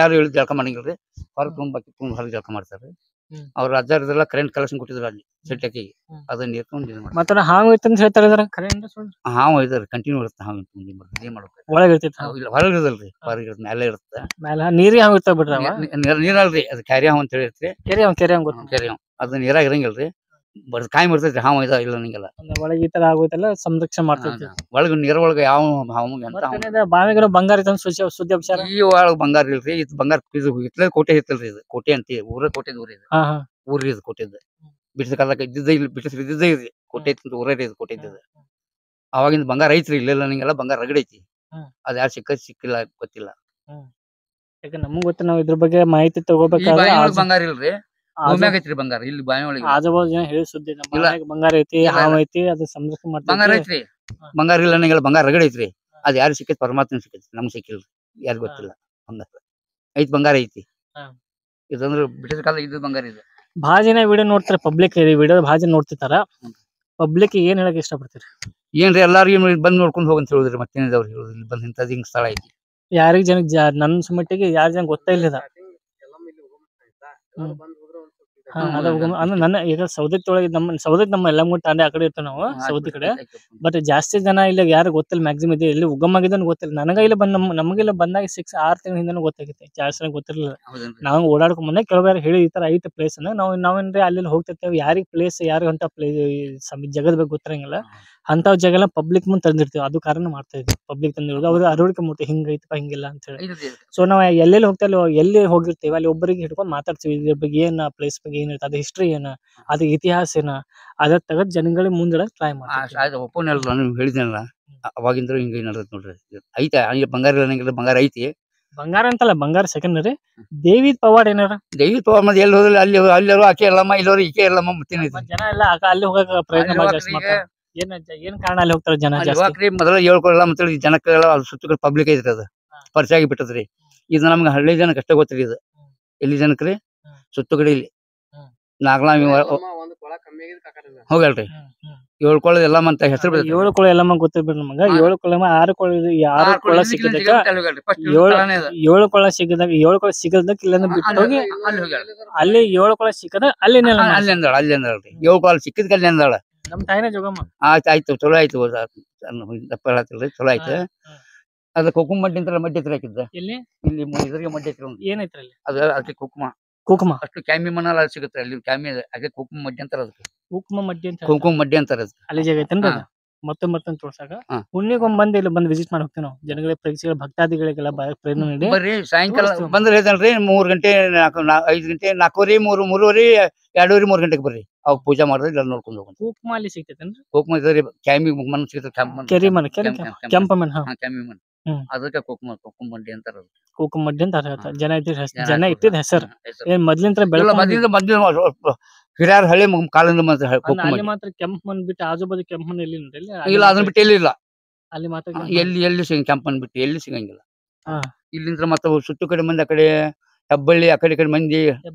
ಯಾರು ಹೇಳಿ ಜಳಕ ಮಾಡಂಗಿಲ್ರಿ. ಹೊರಗೆ ತುಂಬ ಹೊರಗೆ ಜಳಕ ಮಾಡ್ತಾರ್ರಿ. ಅವ್ರ ಅಜ್ಜಾರದೆಲ್ಲ ಕರೆಂಟ್ ಕಲೆಕ್ಷನ್ ಕೊಟ್ಟಿದ್ರು ಅಲ್ಲಿ ಸೆಟ್ಟಕಿಗೆ. ಅದನ್ನ ನೀರ್ಕೊಂಡು ಮತ್ತೆ ಹಾವು ಐತೆ ಅಂತ ಹೇಳ್ತಾರೆ ಇದ್ರ ಕರೆಂಟ್ ಹಾವು ಇದಾರೆ ಕಂಟಿನ್ಯೂ ಇರುತ್ತೆ. ಹಾವು ಏನ್ ಮಾಡ್ಬೇಕು ಒಳಗೆ ಇರ್ತೈತಿ. ಹೊರಗೆ ಇರದಲ್ರಿ ಹೊರಗೆ ಇರುತ್ತೆ ಮೇಲೆ ಇರುತ್ತೆ. ಮೇಲೆ ನೀರಿ ಹಾವು ಇರ್ತಾವ ಬಿಡ್ರಿ. ನೀರಲ್ರಿ ಅದು ಕ್ಯಾರಿ ಹಾವು ಅಂತ ಹೇಳಿರ್ತಿ. ಕೆರೆ ಹಾವು ಕೆರೆ ಹಾವು ಅದು ನೀರಾಗ ಇರಂಗಿಲ್ರಿ. ಕಾಯಿ ಇರ್ತೈತ್ರಿ. ಹಾವು ಇಲ್ಲ ನಂಗೆಲ್ಲ ಒಳಗೆ ಈ ತರ ಆಗೋಯ್ತಲ್ಲ ಸಂರಕ್ಷಣೆ ಮಾಡ್ತೈತಿ. ಒಳಗ ನೀರ ಒಳಗ ಯಾವ ಹಾವು ಬಾವಿಗಳ ಬಂಗಾರ ಐತ ಸುದ್ದಿ ವಿಚಾರ. ಈ ಒಳಗ ಬಂಗಾರ ಇಲ್ರಿ. ಇದು ಬಂಗಾರ ಹಿತ್ಲ ಕೋಟೆ ಇತ್ತಲ್ರಿ. ಇದು ಕೋಟೆ ಅಂತ ಊರ ಕೋಟೆ ಊರಿ ಇದು. ಊರ್ರಿ ಇದು ಕೋಟೆದ ಬಿಡಿಸ ಕಾಲಕ್ಕೆ ಇದ್ದಿದ್ದ ಇಲ್ಲಿ ಬಿಡಿಸಿದ್ದಿದ್ದೇ ಇದೆ. ಕೋಟೆ ಐತಿ ಊರೇ ಇದು ಕೋಟೆ ಇದ್ದದ. ಅವಾಗಿಂದ ಬಂಗಾರ ಐತ್ರಿ. ಇಲ್ಲೆಲ್ಲ ನಂಗೆಲ್ಲ ಬಂಗಾರ ರಗಡೈತಿ. ಅದ್ ಯಾರು ಸಿಕ್ಕಿಲ್ಲ ಗೊತ್ತಿಲ್ಲ. ಯಾಕೆ ನಮಗ್ ಗೊತ್ತ ನಾವು ಇದ್ರ ಬಗ್ಗೆ ಮಾಹಿತಿ ತಗೋಬೇಕಾದ್ರೆ ಬಂಗಾರ ಇಲ್ರಿ. ಭೂಮ್ಯಾಗ ಐತ್ರಿ ಬಂಗಾರ. ಇಲ್ಲಿ ಬಾವಿ ಒಳಗೆ ಆಜುಬಾಜು ಜನ ಹೇಳಿ ಸುದ್ದಿ ಬಂಗಾರ ಐತಿ ಹಾವು ಐತಿ ಅದು ಸಂರಕ್ಷಣೆ ಮಾಡ್ತಾರೆ. ಬಂಗಾರ ಐತ್ರಿ. ಬಂಗಾರ ಇಲ್ಲ ನಂಗೆಲ್ಲ ಬಂಗಾರ ರಗಡ ಐತ್ರಿ. ಅದ್ ಯಾರು ಸಿಕ್ಕೈತಿ ಪರಮಾತ್ಮ ಸಿಕ್ಕೈತಿ. ನಮ್ಗೆ ಸಿಕ್ಕಿಲ್ರಿ. ಯಾರು ಗೊತ್ತಿಲ್ಲ. ಬಂಗಾರ ಐತಿ. ಬಂಗಾರ ಐತಿ. ಇದಂದ್ರ ಬ್ರಿಟಿಷ್ ಕಾಲ ಇದ್ದ ಬಂಗಾರ ಇದೆ. ಭಾಳ ಜನ ವಿಡಿಯೋ ನೋಡ್ತಾರೆ. ಪಬ್ಲಿಕ್ ವಿಡಿಯೋ ಭಾಳ ಜನ ನೋಡ್ತಿರ್ತಾರ. ಪಬ್ಲಿಕ್ ಏನ್ ಹೇಳಕ್ ಇಷ್ಟಪಡ್ತೀರಿ? ಏನ್ರಿ ಎಲ್ಲಾರು ಬಂದ್ ನೋಡ್ಕೊಂಡ್ ಹೋಗಂತ ಹೇಳಿದ್ರಿ. ಮತ್ತೇನಿದವ್ರು ಹೇಳುದು ಇಲ್ಲಿ ಬಂದ್ ಇಂಥದ್ ಹಿಂಗ್ ಸ್ಥಳ ಐತಿ. ಯಾರಿಗ ಜನ ನನ್ನ ಮಟ್ಟಿಗೆ ಯಾರ ಜನ ಗೊತ್ತಾ ಇಲ್ಲ. ನನ್ನ ಈಗ ಸೌದತ್ತಿ ಒಳಗೆ ನಮ್ಮ ಯಲ್ಲಮ್ಮಗುಡಿ ತಾಂಡೆ ಆ ಕಡೆ ಇರ್ತೀವಿ ನಾವು ಸೌದಿ ಕಡೆ. ಬಟ್ ಜಾಸ್ತಿ ಜನ ಇಲ್ಲ ಯಾರು ಗೊತ್ತಿಲ್ಲ. ಮ್ಯಾಕ್ಸಿಮಮ್ ಇದೆ ಎಲ್ಲಿ ಉಗಮ ಆಗಿದ್ದನ್ನು ಗೊತ್ತಿಲ್ಲ. ನನಗ ಇಲ್ಲಿ ನಮಗೆಲ್ಲ ಬಂದಾಗ 6 ತಿಂಗಳ ಹಿಂದೆ ಗೊತ್ತಾಗಿತ್ತು. ಜಾಸ್ತಿ ಜನ ಗೊತ್ತಿರಲಿಲ್ಲ. ನಾವು ಓಡಾಡ್ಕೊಂಡ್ ಬಂದಾಗ ಕೆಲವರು ಹೇಳಿ ಈ ತರ ಐತೆ ಪ್ಲೇಸ್ ಅನ್ನ ನಾವೇನ್ರಿ ಅಲ್ಲಿ ಹೋಗ್ತಿರ್ತೇವೆ. ಯಾರಿಗ್ ಪ್ಲೇಸ್ ಯಾರಿಗ ಅಂತ ಜಗದ ಬಗ್ಗೆ ಗೊತ್ತಿರಂಗಿಲ್ಲ. ಅಂತವ್ ಜಾಗ ಎಲ್ಲ ಪಬ್ಲಿಕ್ ಮುಂದೆ ತಂದಿರ್ತೀವಿ. ಅದು ಕಾರಣ ಮಾಡ್ತಾ ಇದ್ವಿ. ಪಬ್ಲಿಕ್ ತಂದಿರೋದು ಅವ್ರು ಅರವಳಿಕೆ ಮಾಡ್ತೀವಿ. ಹಿಂಗೈತಪ್ಪ ಹಿಂಗಿಲ್ಲ ಅಂತ ಹೇಳಿ. ಸೊ ನಾವ್ ಎಲ್ಲೆಲ್ಲಿ ಹೋಗ್ತೇವೆ ಎಲ್ಲಿ ಹೋಗಿರ್ತೀವಿ ಅಲ್ಲಿ ಒಬ್ಬರಿಗೆ ಹಿಡ್ಕೊಂಡು ಮಾತಾಡ್ತೀವಿ. ಇದ್ರ ಬಗ್ಗೆ ಏನ ಪ್ಲೇಸ್ ಬಗ್ಗೆ ಏನಿರುತ್ತೆ, ಅದ್ರ ಹಿಸ್ಟ್ರಿ ಏನ, ಅದ್ರ ಇತಿಹಾಸ ಏನ, ಅದ್ರ ತಗದ್ ಜನಗಳಿಗೆ ಮುಂದಿಡಕ್ ಟ್ರೈ ಮಾಡ್ತೀವಿ. ಒಪ್ಪನಲ್ಲ ನಾನು ಹೇಳಿದ್ನಲ್ಲ ಅವಾಗಿಂದ್ರ ಹಿಂಗ ನಡೆದ್ ನೋಡ್ರಿ. ಐತೆ ಬಂಗಾರ ಇಲ್ಲ ಬಂಗಾರ ಐತಿ. ಬಂಗಾರ ಅಂತಲ್ಲ, ಬಂಗಾರ ಸೆಕೆಂಡರಿ. ದೇವಿ ಪವಾಡ ಏನಾರ ದೈವಿಕ ಪವಾಡ ಮತ್ತೆ ಎಲ್ಲಿ ಹೋದ್ರೆ ಅಲ್ಲಿ ಅಲ್ಲಿರೋ ಆಕೆ ಎಲ್ಲಮ್ಮ ಇಲ್ಲೋರು ಈಕೆ ಎಲ್ಲಮ್ಮ ಮತ್ತೇನೈತಿ ಮತ್ತ್ ಜನ ಎಲ್ಲ ಅಲ್ಲಿ ಹೋಗಕ್ ಪ್ರಯತ್ನ ಮಾಡಿ ಜಾಸ್ತಿ ಮಾಡ್ತಾರೆ. ಏನ್ ಕಾರಣ ಅಲ್ಲಿ ಹೋಗ್ತಾರೆ ಜನ ಅಲ್ಲಿ ಜಾಸ್ತಿ? ಹೋಗ್ರಿ ಮೊದಲ ಹೇಳ್ಕೊಳಲ್ಲ ಮತ್ತೆ ಜನಕ್ಕೆಲ್ಲ ಅದು ಸುತ್ತಕಡೆ ಪಬ್ಲಿಕ್ ಐತ್ರಿ ಅದು ಪರಿಚಯ ಆಗಿ ಬಿಟ್ಟದ್ರಿ. ಇದು ನಮ್ಗೆ ಹಳ್ಳಿ ಜನಕ್ಕೆ ಅಷ್ಟೇ ಗೊತ್ತಿರಿ ಇದು. ಎಲ್ಲಿ ಜನಕ್ರಿ ಸುತ್ತು ಕಡೆ ಇಲ್ಲಿ ನಾಗಲಾಮಿ ಹೋಗಲ್ರಿ ಏಳ್ಕೊಳ್ಳೋದು ಎಲ್ಲ ಅಂತ ಹೆಸರು ಬರ್ತೈತಿ. 7 ಕೊಳ ಎಲ್ಲಮ್ಮ ಗೊತ್ತಿರ್ಬೇಕು ನಮಗ. 7 ಕೊಳ 6 ಕೊಳ 6 ಕೊಳ ಸಿಕ್ಕಿದಾಗ 7 ಕೊಳ ಸಿಗದಾಗ 7 ಕೊಳ ಸಿಗದಾಗ ಇಲ್ಲಂದ ಬಿಟ್ಟು ಹೋಗಿ ಅಲ್ಲಿ 7 ಕೊಳ ಸಿಕ್ಕದ ಅಲ್ಲಿ ಅಲ್ಲಿ ಅಂದಾಳ ಅಂದಾಳ್ರಿ 7 ಕೊಳ ಸಿಕ್ಕಿದ್ ಅಲ್ಲಿ ಅಂದಾಳ. ನಮ್ ತಾಯಿನ ಜೋಗಮ್ಮ. ಆಯ್ತು ಚಲೋ ಆಯ್ತು ದಪ್ಪ ಹೇಳತ್ತಿಲ್ರಿ ಚಲೋ ಆಯ್ತು. ಅದ ಕುಕುಮ ಮಡ್ಡಿ ಅಂತ ಮಡ್ಡಿ ಹತ್ರ ಹಾಕಿದ್ದ ಇಲ್ಲಿ ಇದ್ರಿಗೆ ಮಡ್ಡಿ ಹತ್ರ ಏನೈತ್ರಿ ಅಲ್ಲಿ? ಅದು ಅದಕ್ಕೆ ಕುಕುಮ ಅಷ್ಟು ಕ್ಯಾಮಿ ಮಣ್ಣಲ್ಲ ಸಿಗುತ್ತೆ ಅಲ್ಲಿ ಕ್ಯಾಮಿ ಅದಕ್ಕೆ ಕುಕುಮ ಮಡ್ಡಿ ಅಂತಾರ ಅದಕ್ಕೆ. ಕುಕುಮ ಮಡ್ಡಿ ಅಂತ ಕುಕುಮ ಮಡ್ಡಿ ಅಂತಾರ ಅದು. ಅಲ್ಲಿ ಜಾಗ ಐತೇನ್ರಿ ಅದು? ಮತ್ತೊಮ್ಮೆ ತೋರ್ಸಾಕ ಹುಣ್ಣಿಗೊಮ್ಮೆ ಬಂದು ಇಲ್ಲಿ ಬಂದು ವಿಸಿಟ್ ಮಾಡಿ ಹೋಗ್ತೀವಿ ನಾವು. ಜನಗಳ ಪ್ರೇಕ್ಷಕರ ಭಕ್ತಾದಿಗಳಿಗೆಲ್ಲ ಪ್ರೇರಣೆ ನೀಡಿ ಬರ್ರಿ ಸಾಯಂಕಾಲ ಬಂದ್ರೆ ಹೇಳ್ತಾನ್ರಿ 3 ಗಂಟೆ 5 ಗಂಟೆ 4:30 3:30 2:30 3 ಗಂಟೆಗೆ ಬರ್ರಿ. ಅವಾಗ ಪೂಜಾ ಮಾಡಿದ್ರೆ ಇಲ್ಲ ನೋಡ್ಕೊಂಡು ಹೋಗೋಣ. ಕುಕುಮ ಅಲ್ಲಿ ಸಿಗ್ತೈತೇನ್ರಿ? ಕುಕುಮ ಇದ್ರಿ ಕ್ಯಾಮಿ ಮಣ್ಣು ಸಿಗುತ್ತೆ ಕೆರಿ ಮಣ್ಣು ಕೆಂಪ ಮಣ್ಣು ಕ್ಯಾಮಿ ಮಣ್ಣು ಅದಕ್ಕೆ ಕುಕುಮ ಮಡ್ಡಿ ಅಂತಾರ. ಕುಕುಮ ಮಡ್ಡಿ ಅಂತ ಜನ ಇಟ್ಟಿದ ಹೆಸರು. ಏನ್ ಮೊದ್ಲಿಂತ್ರ ಹಿರಿಯರ ಹಳ್ಳಿ ಕಾಲಿಂದ ಮಾತ್ರ ಕೆಂಪ್ ಮಣ್ಣು ಬಿಟ್ಟು ಆಜು ಬಾಜು ಕೆಂಪ್ ಮಣ್ಣು ಎಲ್ಲಿ ಇಲ್ಲ ಅದನ್ನ ಬಿಟ್ಟು ಎಲ್ಲಿ ಇಲ್ಲ. ಅಲ್ಲಿ ಮಾತ್ರ ಎಲ್ಲಿ ಕೆಂಪ್ ಮಣ್ಣು ಬಿಟ್ಟು ಎಲ್ಲಿ ಸಿಗಂಗಿಲ್ಲ. ಇಲ್ಲಿಂದ ಮತ್ತೆ ಸುತ್ತು ಕಡೆ ಮಂದಿ ಆ ಕಡೆ ಹೆಬ್ಬಳ್ಳಿ ಆ ಕಡೆ ಮಂದಿ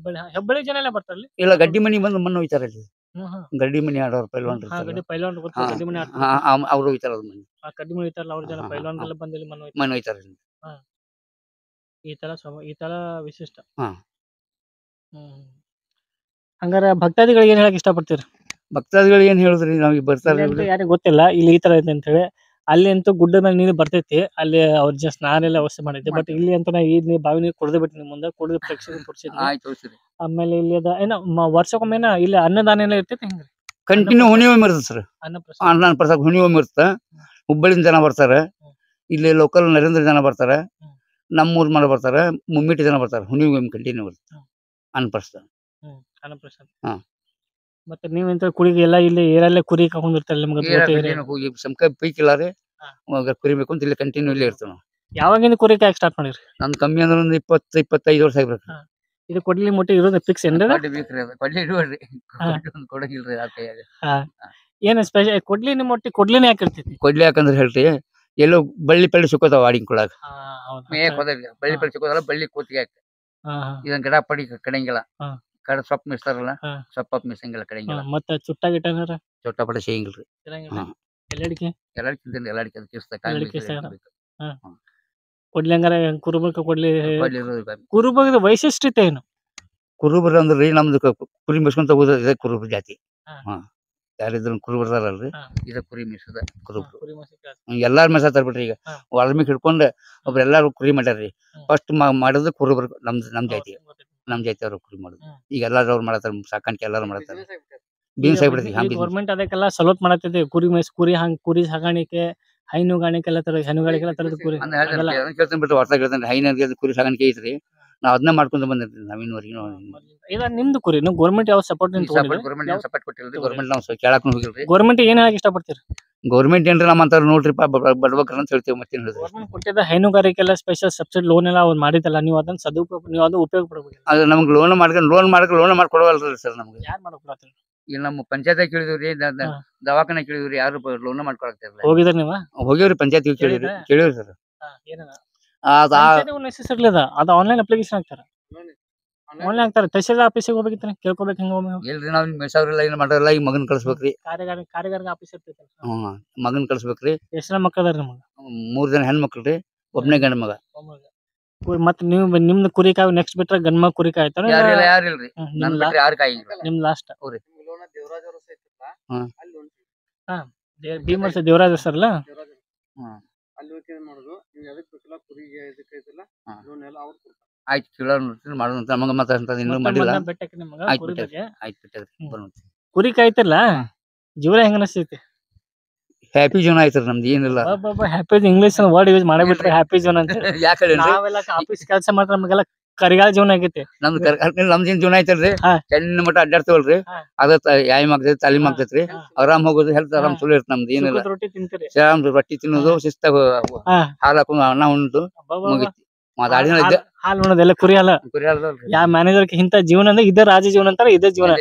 ಹೆಬ್ಬಳ್ಳಿ ಜನ ಎಲ್ಲ ಬರ್ತಾರಲ್ಲಿ. ಇಲ್ಲ ಗಡ್ಡಿ ಮನಿ ಬಂದು ಮಣ್ಣು ಹೋಯ್ತಾರ ಅಲ್ಲಿ. ಗಡ್ಡಿ ಮನಿ ಆಡೋರು ಪೈಲ್ವಾನ್ ಅವ್ರು ಹೋಯ್ತಾರ ಅದು ಮನಿ ಕಡ್ಡಿ ಮನಿ ಹೋಯ್ತಾರಲ್ಲ ಅವ್ರ ಜನ ಪೈಲ್ವಾನ್ಗೆಲ್ಲ ಬಂದು ಇಲ್ಲಿ ಮಣ್ಣು ಹೋಯ್ತಾರ. ಈ ತರ ವಿಶಿಷ್ಟ. ಹಂಗಾರ ಭಕ್ತಾದಿಗಳಿಗೆ ಏನ್ ಹೇಳಕ್ ಇಷ್ಟಪಡ್ತೀರಿ? ಭಕ್ತಾದಿಗಳಿಗೆ ಏನ್ ಹೇಳಿದ್ರಿ ನಾವ್ ಬರ್ತಾರ ಯಾರಿಗ ಗೊತ್ತಿಲ್ಲ ಇಲ್ಲಿ ಈ ತರ ಐತೆ ಅಂತ ಹೇಳಿ. ಅಲ್ಲಿ ಅಂತೂ ಗುಡ್ಡ ಮೇಲೆ ನೀರು ಬರ್ತೈತಿ. ಅಲ್ಲಿ ಅವ್ರ ಜಸ್ಟ್ ಸ್ನಾನ ಎಲ್ಲ ವ್ಯವಸ್ಥೆ ಮಾಡೈತಿ. ಬಟ್ ಇಲ್ಲಿ ಅಂತೂ ನಾ ಈ ಬಾವಿ ನೀರು ಕುಡ್ದು ಬಿಟ್ಟು ನಿಮ್ ಮುಂದೆ ಕುಡಿದು ಪ್ರೇಕ್ಷಕರು ತೋರಿಸಿದ್ವಿ. ಆಮೇಲೆ ಇಲ್ಲಿ ಅದ ಏನ ವರ್ಷಕ್ಕೊಮ್ಮೆ ಇಲ್ಲಿ ಅನ್ನದಾನ ಎಲ್ಲ ಇರ್ತೈತಿ. ಹೆಂಗ್ರಿ ಕಂಟಿನ್ಯೂ ಹುಣ್ಣಿಮೆ ಇರ್ತದೆ ಸರ್. ಅನ್ನ ಪ್ರಸಾದ ಹುಣ್ಣಿಮೆ ಇರ್ತದ. ಹುಬ್ಬಳ್ಳಿನ ಜನ ಬರ್ತಾರ. ಇಲ್ಲಿ ಲೋಕಲ್ ನರೇಂದ್ರ ಜನ ಬರ್ತಾರ. ನಮ್ಮೂರ್ ಮನೆ ಬರ್ತಾರ. ಮುಮ್ಮಿಟಿ ಜನ ಬರ್ತಾರ. ಹುಣ್ಣಿಮೆ ಕಂಟಿನ್ಯೂ ಬರ್ತದೆ ಅನ್ನಪ್ರಸಾದ. ಮತ್ತೆ ನೀವೆಂತ ಕುರಿಗೆ ಎಲ್ಲ ಇಲ್ಲಿ ಏರಲ್ಲೇ ಕುರಿ ಹಾಕೊಂಡಿರ್ತಾರೆ ನಿಮ್ಗೆ ಸಂಕ ಪೈಕಿಲ್ಲ ರೀ ಕುರಿ ಬೇಕು ಅಂತ ಇಲ್ಲಿ ಕಂಟಿನ್ಯೂ ಇಲ್ಲೇ ಇರ್ತೇವೆ ನಾವು. ಯಾವಾಗಿಂದ ಕುರಿ ಕಾಯಕ್ ಸ್ಟಾರ್ಟ್ ಮಾಡಿರಿ? ನನ್ ಕಮ್ಮಿ ಅಂದ್ರೆ ಒಂದು 20-25 ವರ್ಷ ಆಗ್ಬೇಕು. ಇದು ಕೊಡ್ಲಿ ಮುಟ್ಟಿ ಇರೋದು ಫಿಕ್ಸ್ ಏನ್ರಿ? ಕೊಡಂಗಿಲ್ರಿ ಆ ಕೈಯಾಗ. ಏನ್ ಸ್ಪೆಷಲ್ ಕೊಡ್ಲಿ ನಿಮ್ಮ ಒಟ್ಟಿ ಕೊಡ್ಲಿನೇ ಹಾಕಿರ್ತೈತಿ? ಕೊಡ್ಲಿ ಯಾಕಂದ್ರೆ ಹೇಳ್ರಿ ಎಲ್ಲೋ ಬಳ್ಳಿ ಪಳ್ಳಿ ಸಿಕ್ಕೋತಾವ ಆಡಿನ ಕೊಡಾಗ. ಬಳ್ಳಿ ಪಳ್ಳಿ ಸಿಕ್ಕೋದಲ್ಲ ಬಳ್ಳಿ ಕೂತಿಗೆ ಹಾಕಿ ಇದನ್ನ ಗಿಡ ಪಡಿ ಕಡೆಂಗಿಲ್ಲ. ಕಡೆ ಸೊಪ್ಪು ಮಿಸ್ತಾರಲ್ಲ ಸೊಪ್ಪ ಮಿಸಂಗಿಲ್ಲ ಕಡೆಂಗಿಲ್ಲ. ಮತ್ತೆ ಚುಟ್ಟಾಗಿಟ್ಟ ಚೊಟ್ಟ ಪಡ ಸೇಂಗಿಲ್ರಿ. ಎಲ್ಲಡಿಕೆ ಎಲ್ಲಡಿಕೆ ಕೊಡ್ಲಿ ಹಂಗಾರ ಕುರುಬಕ ಕೊಡ್ಲಿ ಕುರುಬದ ವೈಶಿಷ್ಟ್ಯತೆ ಏನು? ಕುರುಬರ ಅಂದ್ರಿ ನಮ್ದು ಕುರಿ ಮಿಸ್ಕೊಂತ ಹೋದ ಇದೇ ಕುರುಬ ಜಾತಿ. ಯಾರಿದ್ರು ಕುರುಬರ್ದಾರಲ್ರಿ ಇದ ಕುರಿ ಮಿಸದ ಕುರುಬರು ಎಲ್ಲಾರು ಮೆಸಾತಾರ ಬಿಟ್ರಿ. ಈಗ ವಾಲ್ಮೀಕಿ ಹಿಡ್ಕೊಂಡ್ ಒಬ್ರ ಎಲ್ಲಾರು ಕುರಿ ಮಾಡ್ಯಾರ್ರಿ. ಫಸ್ಟ್ ಮಾಡೋದು ಕುರುಬರ್ ನಮ್ ಜಾತಿ ಅವ್ರು ಕುರಿ ಮಾಡುದು. ಈಗ ಎಲ್ಲಾರು ಅವ್ರು ಮಾಡತಾರ ಸಾಕಾಣಿಕೆ ಎಲ್ಲಾರು ಮಾಡತಾರ. ಬೀನ್ಸ್ ಆಗ್ಬಿಡ್ತಿ ಗೌರ್ಮೆಂಟ್ ಅದಕ್ಕೆಲ್ಲ ಸಲೋಟ್ ಮಾಡತೈತಿ. ಕುರಿ ಹಂಗ್ ಕುರಿ ಸಾಕಾಣಿಕೆ ಹೈನುಗಾಣಿಕೆ ಎಲ್ಲ ತರ ಹೈನುಗಾಣಿಕೆ ಎಲ್ಲ ತರದ ಕುರಿ ಕೇಳ್ತಾನೆ ಬಿಟ್ಟು ವಾರ್ತಾ ಕೇಳ್ತಾನೆ. ಹೈನುಗಾರಿಕೆ ಕುರಿ ಸಾಕಾಣಿಕೆ ಐತ್ರಿ. ನಾವ್ ಅದನ್ನ ಮಾಡ್ಕೊಂಡ್ ಬಂದಿರ್ತೀವಿ ನಾವಿನ್ವರೆಗೂ. ನಿಮ್ದು ಕುರಿ ಗೌರ್ಮೆಂಟ್ ಯಾವ ಸಪೋರ್ಟ್ ಸಪೋರ್ಟ್ ಕೊಟ್ಟಿಲ್ರಿ. ಗೌರ್ಮೆಂಟ್ ನಾವು ಕೇಳಕ್ ಹೋಗಿಲ್ರಿ. ಗೌರ್ಮೆಂಟ್ ಏನ್ ಹೇಳಕ್ ಇಷ್ಟಪಡ್ತೀರಿ? ಗೌರ್ಮೆಂಟ್ ಏನ್ರಿ ನಮ್ಮಂತ ನೋಡ್ರಿಪ್ಪ ಬಡ್ಬೇಕ್ರ ಅಂತ ಹೇಳ್ತೀವಿ. ಮತ್ತೆ ಗೌರ್ಮೆಂಟ್ ಕೊಟ್ಟಿದ್ದ ಹೈನುಗಾರಿಕೆ ಎಲ್ಲ ಸ್ಪೆಷಲ್ ಸಬ್ಸಿಡಿ ಲೋನ್ ಎಲ್ಲ ಅವ್ರು ಮಾಡಿದಲ್ಲ. ನೀವು ಅದನ್ನ ಸದುಪಯೋಗ ನೀವು ಅದನ್ನ ಉಪಯೋಗ ಪಡಬೇಕು. ಅದು ನಮ್ಗೆ ಲೋನ್ ಮಾಡ್ಕೊಡವಲ್ರಿ ಸರ್. ನಮ್ಗೆ ಯಾರು ಮಾಡ್ಕೊಡತ್ತೀರಿ? ಈಗ ನಮ್ಮ ಪಂಚಾಯತ್ ಕೇಳಿದ್ರಿ ದವಾಖಾನೆ ಕೇಳಿದ್ರಿ ಯಾರು ಲೋನ್ ಮಾಡ್ಕೊಳಕ್ತಿರ್ಲಿಲ್ಲ. ಹೋಗಿದ್ರಿ ನೀವ? ಹೋಗಿವ್ರಿ ಪಂಚಾಯತ್ ಕೇಳಿವ್ರಿ ಸರ್. ಅದು ಆನ್ಲೈನ್ ಅಪ್ಲಿಕೇಶನ್ ಹಾಕ್ತಾರ. ಆನ್ಲೈನ್ ಹಾಕ್ತಾರ. ತಹಶೀಲ್ದಾರ್ ಆಫೀಸಿಗೆ ಹೋಗ್ಬೇಕಿತ್ತು ಕೇಳ್ಕೊಬೇಕು. ಇಲ್ರಿ ನಾವ್ ಮೆಸಾವ್ರಿಲ್ಲ ಏನ್ ಮಾಡಿರಲ್ಲ. ಈಗ ಮಗನ್ ಕಳ್ಸ್ಬೇಕ್ರಿ. ಕಾರ್ಯಗಾರ ಆಫೀಸ್ ಇರ್ತೈತಿ. ಮಗನ್ ಕಳ್ಸ್ಬೇಕ್ರಿ. ಎಷ್ಟ್ ಜನ ಮಕ್ಕಳ ಅದಾರ ನಿಮ್ಗೆ? 3 ಜನ ಹೆಣ್ಮಕ್ಳ್ರಿ. ಒಬ್ನೇ ಗಂಡ ಮಗ. ಮತ್ ನೀವು ನಿಮ್ದು ಕುರಿ ಕಾಯಿ ನೆಕ್ಸ್ಟ್ ಬಿಟ್ರೆ ಗಂಡ ಮಗ ಕುರಿ ಕಾಯ್ತಾರ? ಯಾರಿಲ್ರಿ ಯಾರು ಕಾಯಿಲ್ಲ. ನಿಮ್ ಲಾಸ್ಟ್ ಭೀಮರ್ಸ ದೇವರಾಜ್ ಹೆಸರಲ್ಲ ಆಯ್ತು ಕೇಳೋಣ ಮಾಡೋಣ ನಮಗ ಮತ್ತೆ ಇನ್ನೂ ಮಾಡಿಲ್ಲ. ಕುರಿ ಕಾಯ್ತಿರ್ಲ ಜೀವನ ಹೆಂಗ ಅನಿಸ್ತೈತಿ? ಹ್ಯಾಪಿ ಜೀವನ ಆಯ್ತು ನಮ್ದು. ಏನಿಲ್ಲ ಹ್ಯಾಪಿ ಇಂಗ್ಲಿಷ್ ವರ್ಡ್ ಯೂಸ್ ಮಾಡಬಿಟ್ರೆ ಹ್ಯಾಪಿ ಜೀವನ ಅಂತ. ಯಾಕೆ ನಾವೆಲ್ಲ ಆಫೀಸ್ ಕೆಲಸ ಮಾಡ್ತಾರೆ ನಮಗೆಲ್ಲ ಕರಿಗಾಲ ಜೀವನ ಆಗೈತಿ. ನಮ್ದೇನ್ ಜೀವನ ಐತಲ್ರಿ. ಚೆನ್ನ ಮಟ್ಟ ಅಡ್ಡಾಡ್ತೇವಲ್ರಿ. ಅದ ಯಾಯಮ್ ಆಗ್ತೈತಿ ತಾಲೀಮ್ ಆಗ್ತೈತ್ರಿ. ಆರಾಮ್ ಹೋಗೋದು ಹೆಲ್ತ್ ಆರಾಮ್ ಚಲೋ ಇರ್ತ. ನಮ್ದು ಏನಿಲ್ಲ ರೊಟ್ಟಿ ತಿನ್ನೋದು ಶಿಸ್ತಾಗ ಹಾಲು ಹಾಕೊಂಡು ಅನ್ನ ಉಂಟು ಮುಗಿತಿ. ಮಾತಾಡಿನ ಇದ್ದ ಹಾಲು ನೋಡೋದೆಲ್ಲ ಕುರಿ ಹಾಲ ಕುರಿ ಅಲ್ರಿ ಯಾವ ಮ್ಯಾನೇಜರ್ ಇಂತ ಜೀವನ ಅಂದ್ರೆ ಇದೇ ರಾಜ ಜೀವನ ಅಂತಾರ ಇದೇ ಜೀವನ.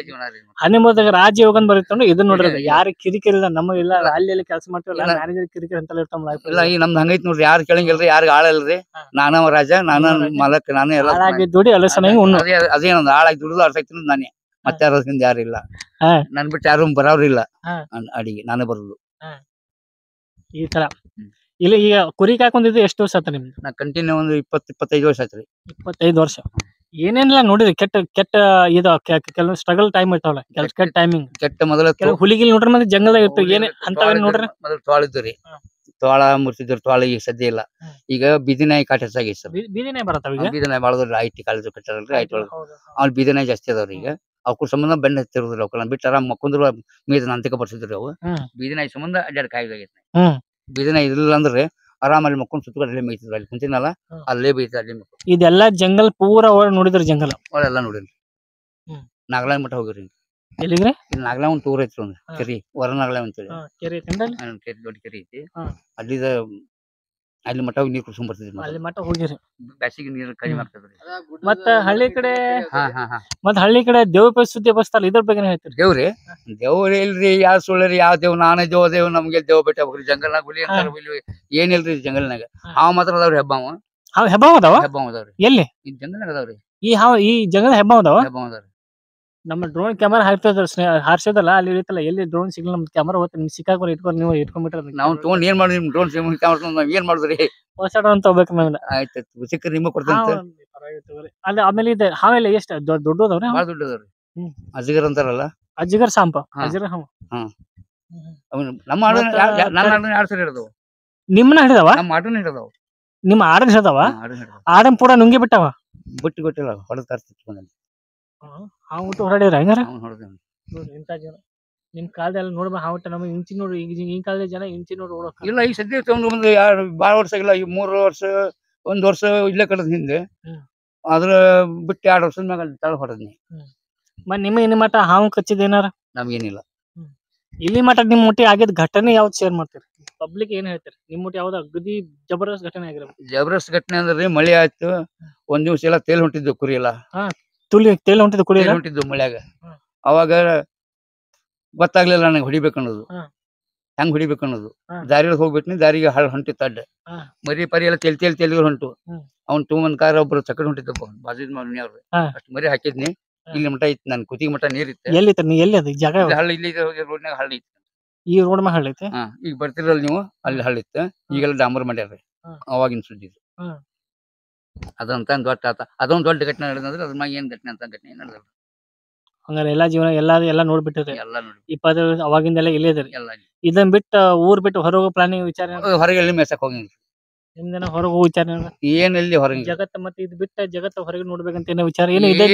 ಹನಿಮೂದಾಗ ರಾಜ ಯೋಗನ್ ಬರೀತಾನು ಇದನ್ನ ನೋಡ್ರಿ ಯಾರು ಕಿರಿಕಿರಿ ಇಲ್ಲ ನಮ್ಮ ಇಲ್ಲ ಅಲ್ಲಿ ಕೆಲಸ ಮಾಡ್ತೀವಲ್ಲ ಮ್ಯಾನೇಜರ್ ಕಿರಿಕಿರಿ ಅಂತ ಇರ್ತಾವ ಲೈಫ್ ಇಲ್ಲ ಈಗ ನಮ್ದು ಹಂಗೈತಿ ನೋಡ್ರಿ ಯಾರು ಕೇಳಂಗಿಲ್ರಿ ಯಾರು ಆಳಲ್ರಿ ನಾನ ರಾಜ ನಾನ ಮಾಲಕ್ ನಾನೇ ಎಲ್ಲ ಹಾಳಾಗಿ ದುಡಿ ಅಲಸನಾಗಿ ಉಣ್ಣು ಅದೇನೊಂದು ಹಾಳಾಗಿ ದುಡಿದು ಅರ್ಸೈತಿ ನಾನೇ ಮತ್ತೆ ಯಾರಿಂದ ಯಾರಿಲ್ಲ ನನ್ ಬಿಟ್ಟು ಯಾರು ಬರೋರಿಲ್ಲ ಅಡಿಗೆ ನಾನೇ ಬರುದು ಈ ತರ. ಇಲ್ಲಿ ಈಗ ಕುರಿ ಕಾಯ್ಕೊಂಡಿದ್ದು ಎಷ್ಟು ವರ್ಷ ಆತ ನಿಮ್ದು? ನಾ ಕಂಟಿನ್ಯೂ ಒಂದು 20-25 ವರ್ಷ ಆಯ್ತ್ರಿ. 25 ವರ್ಷ. ಏನೇನಿಲ್ಲ ನೋಡಿರಿ ಕೆಟ್ಟ ಕೆಟ್ಟ ಇದು ಕೆಲವು ಸ್ಟ್ರಗಲ್ ಟೈಮ್ ಇರ್ತಾವಲ್ಲ ಕೆಟ್ಟ ಟೈಮಿಂಗ್ ಕೆಟ್ಟ ಮೊದಲ ಹುಲಿಗಿಲ್ ನೋಡ್ರಿ ಮತ್ತೆ ಜಂಗಲ್ದಾಗ ಇರ್ತವೆ ಏನೇ ಅಂತವೇನ್ ನೋಡ್ರಿ ಮೊದಲು ತೋಳ ಇದ್ರಿ ತೋಳ ಮುರ್ತಿದ್ರು ತೋಳ ಈಗ ಸದ್ಯ ಇಲ್ಲ. ಈಗ ಬೀದಿನಾಯಿ ಕಾಟ ಹೆಚ್ಚಾಗಿ ಸರ್ ಬೀದಿನೇ ಬರತ್ತಾವ ಈಗ ಬೀದಿನಾಯಿ ಬಾಳದ್ರಿ IT ಕಾಲೇಜ್ ಕಟ್ಟಾರಲ್ರಿ IT ಒಳಗ ಅವ್ನ ಬೀದಿನಾಯಿ ಜಾಸ್ತಿ ಅದಾವ್ರಿ ಈಗ ಅವ್ರ ಸಂಬಂಧ ಬೆನ್ನ ಹತ್ತಿರೋದ್ರಿ ಅವಕಲ್ಲ ಬಿಟ್ಟು ಆರಾಮ್ ಮಕ್ಕೊಂದ್ರು ಮೀದ ನಂತಕ ಬರ್ಸಿದ್ರಿ ಅವು ಬೀದಿನಾಯಿ ಸಂಬಂಧ ಅಡ್ಡಾಡ್ ಕಾಯ್ದಾಗೈತಿ. ಬೀದಿನಾಯಿ ಇರ್ಲಿಲ್ಲ ಅಂದ್ರೆ ಆರಾಮಲ್ಲಿ ಮಕ್ಕೊಂಡ್ ಸುತ್ತಕಡೆ ಅಲ್ಲೇ ಮೇಯ್ತಿದ್ರು ಅಲ್ಲಿ ಕುಂತಿನಲ್ಲ ಅಲ್ಲೇ ಬೈತ ಅಲ್ಲಿ ಇದೆಲ್ಲಾ ಜಂಗಲ್ ಪೂರಾ ನೋಡಿದ್ರಿ ಜಂಗಲ್ ಒಳ್ಳೆಲ್ಲ ನೋಡಿರಿ. ನಾಗಲಾಯ ಮಠ ಹೋಗಿರಿ ಎಲ್ಲಿಗ್ರಿ? ಇಲ್ಲಿ ನಾಗಲಾಯ ಒಂದ್ ಟೂರ್ ಐತ್ರಿ ಒಂದು ಕೆರಿ ಹೊರ ನಾಗಲಾಯ ಅಂತೇಳಿ ಕೆರೆ ಕೆರಿ ದೊಡ್ಡ ಕೆರಿ ಐತಿ ಅಲ್ಲಿದ ಅಲ್ಲಿ ಮಠ ನೀರ್ ಕುಡ್ಸ್ಕೊಂಡ್ ಬರ್ತಿದ್ರಿ ಅಲ್ಲಿ ಮಠ ಹೋಗಿರಿ ಬ್ಯಾಸಿಗೆ ನೀರು ಕಡಿಮೆ ಆಗ್ತದ್ರಿ. ಮತ್ತ ಹಳ್ಳಿ ಕಡೆ ಮತ್ತ ಹಳ್ಳಿ ಕಡೆ ದೇವ ಸುದ್ದಿ ಬಸ್ತಾರ ಇದ್ರ ಬಗ್ಗೆ ಹೇಳ್ತೀರಿ? ದೇವ್ರಿ ದೇವ್ರ ಇಲ್ರಿ ಯಾವ ಸುಳ್ಳ್ರಿ ಯಾವ ದೇವ್ ನಾನೇ ದೇವ್ ನಮ್ಗೆ ದೇವ್ ಬೆಟ್ಟ ಹೋಗ್ರಿ ಜಂಗಲ್ನಾಗ ಹುಲಿ ಅಂತಾರ ಹುಲಿ ಏನಿಲ್ರಿ ಜಂಗಲ್ನಾಗ ಹಾವ್ ಮಾತ್ರ ಅದಾವ್ರಿ ಹೆಬ್ಬಾವ ಹೆಬ್ಬಾವ್ ಅದಾವ ಹೆಬ್ಬಾವ್ ಅದಾವ್ರಿ ಎಲ್ಲಿ ಈ ಜಂಗಲ್ನಾಗ ಅದಾವ್ರಿ ಈ ಜಂಗಲ್ ಹೆಬ್ಬಾವ್ ಅದಾವ ಹೆಬ್ಬಾವ್ ಅದಾವ್ರಿ. ನಮ್ಮ ಡ್ರೋನ್ ಕ್ಯಾಮರಾ ಹಾರ್ಸೋದಲ್ಲ ಅಲ್ಲಿ ಇರುತ್ತಲ್ಲ ಎಲ್ಲಿ ಡ್ರೋನ್ ಸಿಗ್ಲಿಲ್ಲ ನಮ್ ಕ್ಯಾಮರಾ ಹೋಗ್ತದೆ ನಿಮ್ ಸಿಕ್ಕಾಕೊಂಡು ಇಟ್ಕೊಂಡು ನೀವು ಇಟ್ಕೊಂಡ್ಬಿಟ್ರೆ ನಾವು ತಗೊಂಡ್ ಏನ್ ಮಾಡಿ ನಿಮ್ ಡ್ರೋನ್ ನಾವ್ ಏನ್ ಮಾಡುದ್ರಿ ಹೊಸ ಡ್ರೋನ್ ತಗೋಬೇಕು ನಾವ್ ಆಯ್ತು ಸಿಕ್ಕರ್ ನಿಮಗ್ ಕೊಡ್ತಂತ ಅಲ್ಲಿ ಆಮೇಲೆ ಇದೆ ಹಾವೆಲ್ಲ ಎಷ್ಟು ದೊಡ್ಡದವ್ರಿ ಬಾಳ ದೊಡ್ಡದವ್ರಿ ಅಜಿಗರ್ ಅಂತಾರಲ್ಲ ಅಜ್ಜಿಗರ್ ಸಾಂಪ ಅಜ್ಜಿಗರ್ ಹಾವು ನಮ್ಮ ನನ್ನ 2 ಸರಿ ಹಿಡಿದವು ನಿಮ್ಮನ್ನ ಹಿಡಿದವ ನಮ್ಮ ಆಟೋನ ಹಿಡಿದವು ನಿಮ್ಮ ಆಡನ್ ಹಿಡಿದವ ಆಡನ್ ಪೂರ ನುಂಗಿ ಬಿಟ್ಟವ ಬಿಟ್ಟು ಗೊತ್ತಿಲ್ಲ ಹೊಡೆದ್ ತರ್ತಿತ್ತು ಹಾವು ಊಟ ಹೊರಡಿದ್ರ ಹಂಗಾರ ಇಂತ ಜನ ನಿಮ್ ಕಾಲದಲ್ಲಿ ನೋಡ್ಬ ಹಾವಟ್ಟ ನಮಗೆ ಇಂಚಿ ನೋಡ್ರಿ ಈ ಕಾಲದ ಜನ ಇಂಚಿ ನೋಡಿ ಓಡೋಕ ಇಲ್ಲ. ಈ ಸದ್ಯ ಒಂದು ಬಾಳ ವರ್ಷ ಆಗಿಲ್ಲ ಈ 3 ವರ್ಷ 1 ವರ್ಷ ಇಲ್ಲೇ ಕಳೆದ ಹಿಂದೆ ಅದ್ರ ಬಿಟ್ಟು 2 ವರ್ಷದ ಮ್ಯಾಗ ತಳ ಹೊಡೆದ್ನಿ. ನಿಮ್ಮ ಮಠ ಹಾವು ಕಚ್ಚಿದ ಏನಾರ ನಮ್ಗೇನಿಲ್ಲ. ಇಲ್ಲಿ ಮಠ ನಿಮ್ ಮುಟ್ಟಿ ಆಗಿದ್ ಘಟನೆ ಯಾವ್ದು ಶೇರ್ ಮಾಡ್ತೀರಿ ಪಬ್ಲಿಕ್ ಏನ್ ಹೇಳ್ತೀರಿ? ನಿಮ್ ಮುಟ್ಟಿ ಯಾವ್ದು ಅಗದಿ ಜಬರ್ದಸ್ತ್ ಘಟನೆ ಆಗಿರ್ಬೇಕು? ಜಬರ್ದಸ್ತ್ ಘಟನೆ ಅಂದ್ರೆ ಮಳೆ ಆಯ್ತು ಒಂದ್ ದಿವ್ಸ ಎಲ್ಲ ತೇಲ್ ಹೊಂಟಿದ್ದು ಕುರಿ ಎಲ್ಲ ತೇಲ್ ಹೊಂಟಿದ್ದು ಕುರಿ ಹೊಂಟಿದ್ದು ಮಳ್ಯಾಗ ಅವಾಗ ಗೊತ್ತಾಗ್ಲಿಲ್ಲ ನನಗೆ ಹೊಡಿಬೇಕನ್ನೋದು ಹೆಂಗ್ ಹೊಡಿಬೇಕನ್ನೋದು ದಾರಿಯೊಳಗೆ ಹೋಗ್ಬಿಟ್ನಿ ದಾರಿಗೆ ಹೊಂಟಿತ್ತು ಅಡ್ಡ ಮರಿ ಪರಿ ಎಲ್ಲ ತೆಲಿ ಹೊಂಟು ಅವ್ನ್ ತೊಗೊಂಡ್ ಕಾರ ಒಬ್ರು ಚಕಡ್ ಹೊಂಟಿದ್ದಪ್ಪ ಬಾಜು ಮನೆಯವ್ರು ಅಷ್ಟ್ ಮರಿ ಹಾಕಿದ್ನಿ ಇಲ್ಲಿ ಮಠ ಇತ್ತು ನನ್ ಕುತ್ತಿಗೆ ಮಠ ನೀರ್ ಇತ್ತು. ಎಲ್ಲಿ ಎಲ್ಲಿ ಅದು ಜಾಗ? ಹಳ್ಳಿ ಇಲ್ಲಿ ರೋಡ್ನಾಗ ಹಳ್ಳಿ ಇತ್ತು. ಈ ರೋಡ್ ಮ್ಯಾಗ ಹಳ್ಳಿ ಐತೆ ಈಗ ಬರ್ತಿರಲ್ಲ ನೀವು ಅಲ್ಲಿ ಹಳ್ಳಿ ಇತ್ತು ಈಗೆಲ್ಲ ಡಾಂಬರ್ ಮಾಡ್ಯಾರ್ರಿ ಅವಾಗಿನ ಸುದ್ದಿ ಅದಂತ ದೊಡ್ಡ ಆತ ಅದೊಂದು ದೊಡ್ಡ ಘಟನೆ ನಡೆದ್ರೆ ಅದ್ರ ಮ್ಯಾಗ ಏನ್ ಘಟನೆ ಅಂತ ಘಟನೆ ನಡೆದಲ್ಲ. ಹಂಗಾರೆ ಎಲ್ಲಾ ಜೀವನ ಎಲ್ಲಾ ನೋಡ್ಬಿಟ್ಟಿರಿ ಎಲ್ಲ ನೋಡಿ 20 ವರ್ಷ ಅವಾಗಿಂದೆಲ್ಲ ಇಲ್ಲೇ ಇದ್ರಿ. ಇದನ್ ಬಿಟ್ಟು ಊರ್ ಬಿಟ್ಟು ಹೊರಗೋ ಪ್ಲಾನಿಂಗ್ ವಿಚಾರ ಹೊರಗೆ ಎಲ್ಲಿ ಮೇಸಕ್ ಹೋಗಿ ನಿಮ್ದೇನ ಹೊರಗೆ ವಿಚಾರ ಏನಲ್ಲಿ ಹೊರಗೆ ಜಗತ್ತ ಮತ್ತೆ ಇದು ಬಿಟ್ಟ ಜಗತ್ತ ಹೊರಗೆ ನೋಡ್ಬೇಕಂತ ಏನೋ ವಿಚಾರ ಏನು ಇದೆ?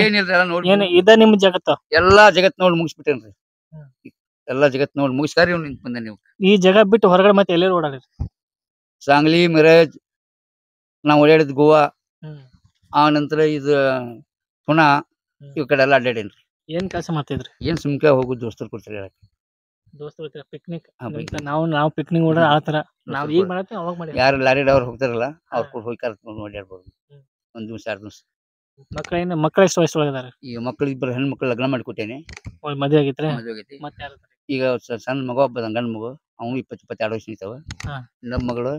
ಏನ್ ಇದ ನಿಮ್ ಜಗತ್ತ ಎಲ್ಲಾ ಜಗತ್ ನೋಡಿ ಮುಗಿಸ್ಬಿಟ್ಟೇನ್ರಿ. ಎಲ್ಲಾ ಜಗತ್ ನೋಡಿ ಮುಗಿಸ್ತಾರಿ ನಿಂತ ಬಂದೆ ನೀವು. ಈ ಜಗ ಬಿಟ್ಟು ಹೊರಗಡೆ ಮತ್ತೆ ಎಲ್ಲೇ ಓಡಾಡಿರಿ? ಸಾಂಗ್ಲಿ ಮಿರಜ್ ನಾವ್ ಓಡಾಡಿದ್ ಗೋವಾ ಆ ನಂತರ ಇದು ಪುನಾ ಇವ್ ಕಡೆ ಎಲ್ಲ ಅಡ್ಡಾಡೇನ್ರಿ. ಏನ್ ಕೆಲಸ ಮಾಡ್ತಿದ್ರಿ? ಏನ್ ಸುಮ್ಕೆ ಹೋಗುದು ದೋಸ್ತರು ಕೊಡ್ತಾರೆ ಹೇಳಕ್ ದೋಸ್ತರು ಪಿಕ್ನಿಕ್ ನಾವು ಪಿಕ್ನಿಕ್ ಓಡ ಆತರ ನಾವ್ ಈಗ ಮಾಡತ್ತೀವಿ ಅವಾಗ ಮಾಡಿ ಯಾರು ಲಾರಿ ಡ್ರೈವರ್ ಹೋಗ್ತಾರಲ್ಲ ಅವ್ರ ಕೂಡ ಹೋಗಿ ಕರ್ಕೊಂಡು ಓಡಾಡ್ಬೋದು 1 ದಿವಸ 2 ದಿವಸ. ಮಕ್ಕಳ ಎಷ್ಟು ವಯಸ್ಸೊಳಗಿದಾರೆ? ಈಗ ಮಕ್ಕಳು 2 ಹೆಣ್ಮಕ್ಳು ಲಗ್ನ ಮಾಡಿಕೊಟ್ಟೇನೆ. ಮದುವೆ ಆಗೈತ್ರಿ? ಮತ್ತೆ ಈಗ ಸಣ್ಣ ಮಗ ಒಬ್ಬ ಗಂಡ ಮಗು ಅವ್ನು 20-22 ವರ್ಷ ನಿಂತಾವ. ನಮ್ಮ ಮಗಳು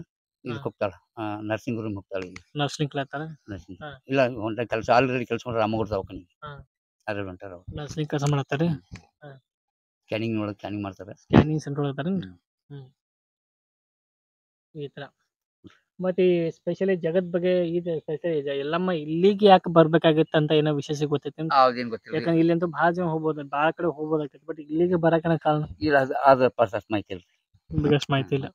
ಇದಕ್ಕೆ ಹೋಗ್ತಾಳ ನರ್ಸಿಂಗ್ ರೂಮ್ ಹೋಗ್ತಾಳ. ನರ್ಸಿಂಗ್ ಇಲ್ಲ ಹೊಂಟ ಕೆಲಸ ಆಲ್ರೆಡಿ ಕೆಲಸ ಮಾಡ್ರ ಅಮ್ಮ ಕೊಡ್ತಾವ ಅದ್ರ ಹೊಂಟಾರ ನರ್ಸಿಂಗ್ ಕೆಲಸ ಮಾಡತ್ತಾರೆ. ಸ್ಕ್ಯಾನಿಂಗ್ ನೋಡೋದು ಸ್ಕ್ಯಾನಿಂಗ್ ಮಾಡ್ತಾರೆ. ಸ್ಕ್ಯಾನಿಂಗ್ ಸೆಂಟರ್ ಒಳಗದಾರ ಈ ತರ. ಮತ್ತೆ ಸ್ಪೆಷಲಿ ಜಗತ್ ಬಗ್ಗೆ ಇದು ಎಲ್ಲಮ್ಮ ಇಲ್ಲಿಗೆ ಯಾಕೆ ಬರ್ಬೇಕಾಗಿತ್ತು ಅಂತ ಏನೋ ವಿಶೇಷ ಗೊತ್ತೈತಿ? ಯಾಕಂದ್ರೆ ಇಲ್ಲಿ ಅಂತೂ ಬಹಳ ಜನ ಹೋಗ್ಬೋದು ಬಹಳ ಕಡೆ ಹೋಗ್ಬೋದಾಗ್ತೈತಿ ಬಟ್ ಇಲ್ಲಿಗೆ ಬರಕನ ಕಾರಣ ಅದ್ರ ಪರ್ಸಸ್ ಮಾಹಿತಿ ಇಲ್ಲ. ಬಿಗಸ್ಟ್ ಮಾಹಿತಿ ಇಲ್ಲ.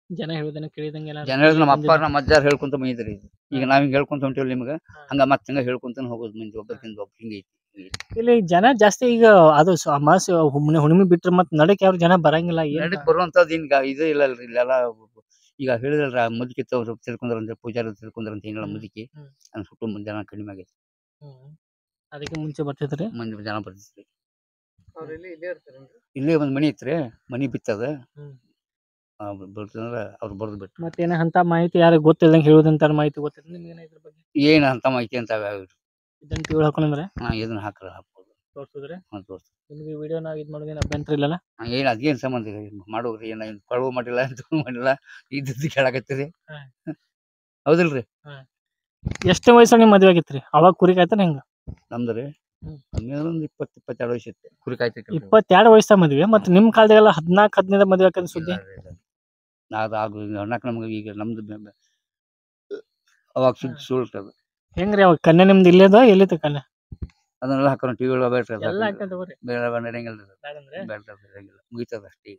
ಜನ ಹೇಳುದನ್ನ ಕೇಳಿದಂಗೆಲ್ಲ ಜನ ಹೇಳಿದ್ ನಮ್ಮ ಅಪ್ಪ ನಮ್ಮ ಅಜ್ಜಾರ್ ಹೇಳ್ಕೊಂತ ಬಂದಿದ್ರಿ. ಈಗ ನಾವ್ ಹಿಂಗ್ ಹೇಳ್ಕೊಂತ ಹೊಂಟಿವಿ ನಿಮ್ಗ ಹಂಗ ಮತ್ತೆ ಹಿಂಗ ಹೇಳ್ಕೊಂತ ಹೋಗೋದು ಮಂದಿ ಒಬ್ಬರಿಂದ ಒಬ್ಬ ಹಿಂಗ ಐತಿ. ಇಲ್ಲಿ ಜನ ಜಾಸ್ತಿ ಈಗ ಅದು ಅಮಾವಾಸ್ಯೆ ಹುಣ್ಣಿಮೆ ಬಿಟ್ರೆ ಮತ್ ನಡಕ್ ಯಾರು ಜನ ಬರಂಗಿಲ್ಲ. ನಡಕ್ ಬರುವಂತದ್ದು ಹಿಂಗ ಇದು ಇಲ್ಲ ಅಲ್ರಿ ಇಲ್ಲೆಲ್ಲ ಈಗ ಹೇಳಿದಲ್ರ ಮುದುಕಿ ತಿಳ್ಕೊಂಡ್ರ ಅಂತ ಪೂಜಾರಿ ತಿಳ್ಕೊಂಡ್ರ ಅಂತ ಏನಿಲ್ಲ ಮುದುಕಿ ಅನ್ ಸುಟ್ಟು ಜನ ಕಡಿಮೆ ಆಗೈತಿ. ಅದಕ್ಕೆ ಮುಂಚೆ ಬರ್ತಿದ್ರಿ ಮಂದಿ ಜನ ಬರ್ತಿದ್ರಿ. ಇಲ್ಲೇ ಒಂದ್ ಮನಿ ಇತ್ರಿ ಮನಿ ಬಿತ್ತದ ಬರ್ತಂದ್ರ ಅವ್ರು ಬರ್ದು ಬಿಟ್ಟು ಮತ್ತೇನ ಅಂತ ಮಾಹಿತಿ ಯಾರಿಗೆ ಗೊತ್ತಿಲ್ಲದಂಗೆ ಹೇಳೋದಂತ ಮಾಹಿತಿ ಗೊತ್ತಿಲ್ಲ ನಿಮ್ಗೆ ಏನ ಇದ್ರ ಬಗ್ಗೆ ಏನ್ ಅಂತ ಮಾಹಿತಿ ಅಂತ ಇದನ್ನ ಟಿವಿ ಹಾಕೊಂಡ್ರೆ ಇದನ್ನ ಹಾಕ್ಬೋದು ತೋರ್ಸಿದ್ರೆ ತೋರ್ಸ್ ನಿಮ್ಗೆ ವಿಡಿಯೋ ನಾವು ಇದು ಮಾಡೋದೇನು ಅಭ್ಯಂತರ ಇಲ್ಲಲ್ಲ ಏನ್ ಅದೇನ್ ಸಂಬಂಧ ಇದೆ ಮಾಡೋಗ್ರಿ ಏನ ಕಳುವು ಮಾಡಿಲ್ಲ ಅಂತ ಮಾಡಿಲ್ಲ ಇದ್ದದ್ದು ಕೇಳಾಕತ್ತೀರಿ ಹೌದಿಲ್ರಿ ಎಷ್ಟು ವಯಸ್ಸಾಗ ನಿಮ್ ಮದ್ವೆ ಆಗಿತ್ರಿ ಅವಾಗ ಕುರಿ ಕಾಯ್ತಾನ ಹೆಂಗ ನಮ್ದ್ರಿ ಒಂದು 22 ವಯಸ್ಸು ಇತ್ತು ಕುರಿ ಕಾಯ್ತಿ 22 ವಯಸ್ಸಾಗ ಮದ್ವೆ ಮತ್ತೆ ನಿಮ್ ಕಾಲದಾಗೆಲ್ಲ 14-15 ಮದ್ವೆ ಆಕಂತ ಸುದ್ದಿ ಅಣ್ಣಕ್ ನಮ್ಗೆ ಈಗ ನಮ್ದು ಅವಾಗ ಸುಳ್ತದ ಹೆಂಗ್ರಿ ಅವಾಗ ಕನ್ಯಾ ನಿಮ್ದು ಇಲ್ಲೇದ ಎಲ್ಲಿತ್ತು ಕನ್ಯಾ ಅದನ್ನೆಲ್ಲ ಹಾಕೋಣ ಟಿವಿ ಎಲ್ಲ ಹಾಕ್ಕೊಂಡ್ ತಗೋರಿ ಬೇಡ ನಡೆಯಂಗಿಲ್ಲ ಮುಗಿತದ ಅಷ್ಟೇ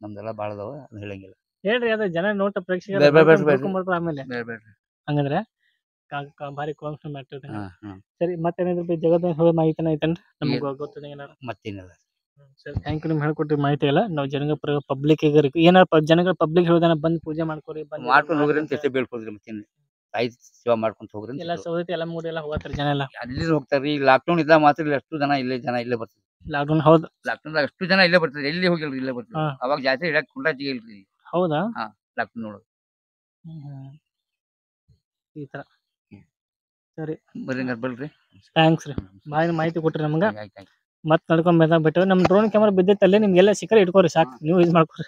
ನಮ್ದೆಲ್ಲ ಬಾಳ ಅದಾವ ಅದ್ ಹೇಳಂಗಿಲ್ಲ ಹೇಳ್ರಿ ಅದ ಜನ ನೋಟ ಪ್ರೇಕ್ಷಕರು ಆಮೇಲೆ ಹಂಗಂದ್ರೆ ಭಾರಿ ಕಾನ್ಫಿಡೆಂಟ್ ಮಾಡ್ತಿರ್ತೀನಿ ಸರಿ ಮತ್ತೇನಿದ್ರ ಜಗತ್ತ ಮಾಹಿತಿನ ಐತೇನ್ರಿ ನಮ್ಗೆ ಗೊತ್ತದ ಏನಾರ ಮತ್ತೇನಿಲ್ಲ ಸರಿ ಥ್ಯಾಂಕ್ ಯು ನಿಮ್ ಹೇಳ್ಕೊಟ್ರಿ ಮಾಹಿತಿ ಎಲ್ಲ ನಾವು ಜನಗಳ ಪಬ್ಲಿಕ್ ಏನಾರ ಜನಗಳ ಪಬ್ಲಿಕ್ ಹೇಳೋದನ್ನ ಬಂದು ಪೂಜೆ ಮಾಡ್ಕೊರಿ ಮಾಡ್ಕೊಂಡು ಹೋಗ್ರಿ ಅಂತ ಎಷ್ಟೇ ಬೀಳ್ಕೊಡ್ರಿ ಮತ್ತೇನು ತಾಯಿ ಸೇವಾ ಮಾಡ್ಕೊಂತ ಹೋಗ್ರಿ ಎಲ್ಲ ಸೌದತ್ತಿ ಎಲ್ಲ ಮೂಡಿ ಎಲ್ಲ ಹೋಗ್ತಾರೆ ಜನ ಎಲ್ಲ ಅಲ್ಲಿ ಹೋಗ್ತಾರ್ರಿ ಈಗ ಲಾಕ್ಡೌನ್ ಇದ್ದಾಗ ಮಾತ್ರ ಎಷ್ಟು ಜನ ಇಲ್ಲೇ ಬರ್ತಾರೆ ಲಾಕ್ಡೌನ್ ಹೌದು ಲಾಕ್ಡೌನ್ ಅಷ್ಟು ಜನ ಇಲ್ಲೇ ಬರ್ತಾರೆ ಎಲ್ಲಿ ಹೋಗಿಲ್ರಿ ಇಲ್ಲೇ ಬರ್ತಾರೆ ಅವಾಗ ಜಾಸ್ತಿ ಇಡಕ್ ಕುಂಡಾಜಿ ಇಲ್ರಿ ಹೌದಾ ಲಾಕ್ಡೌನ್ ನೋಡೋದು ಈ ತರ ಸರಿ ಬರ್ರಿ ಥ್ಯಾಂಕ್ಸ್ ರೀ ಮಾಹಿತಿ ಕೊಟ್ರಿ ನಮ್ಗೆ ಮತ್ ನಡ್ಕೊಂಡ್ ಬಿಟ್ಟು ನಮ್ ಡ್ರೋನ್ ಕ್ಯಾಮರಾ ಬಿದ್ದೈತಲ್ಲೇ ನಿಮ್ಗೆಲ್ಲ ಸಿಕ್ಕರೆ ಇಟ್ಕೋರಿ ಸಾಕು ನೀವು ಯೂಸ್ ಮಾಡ್ಕೊರಿ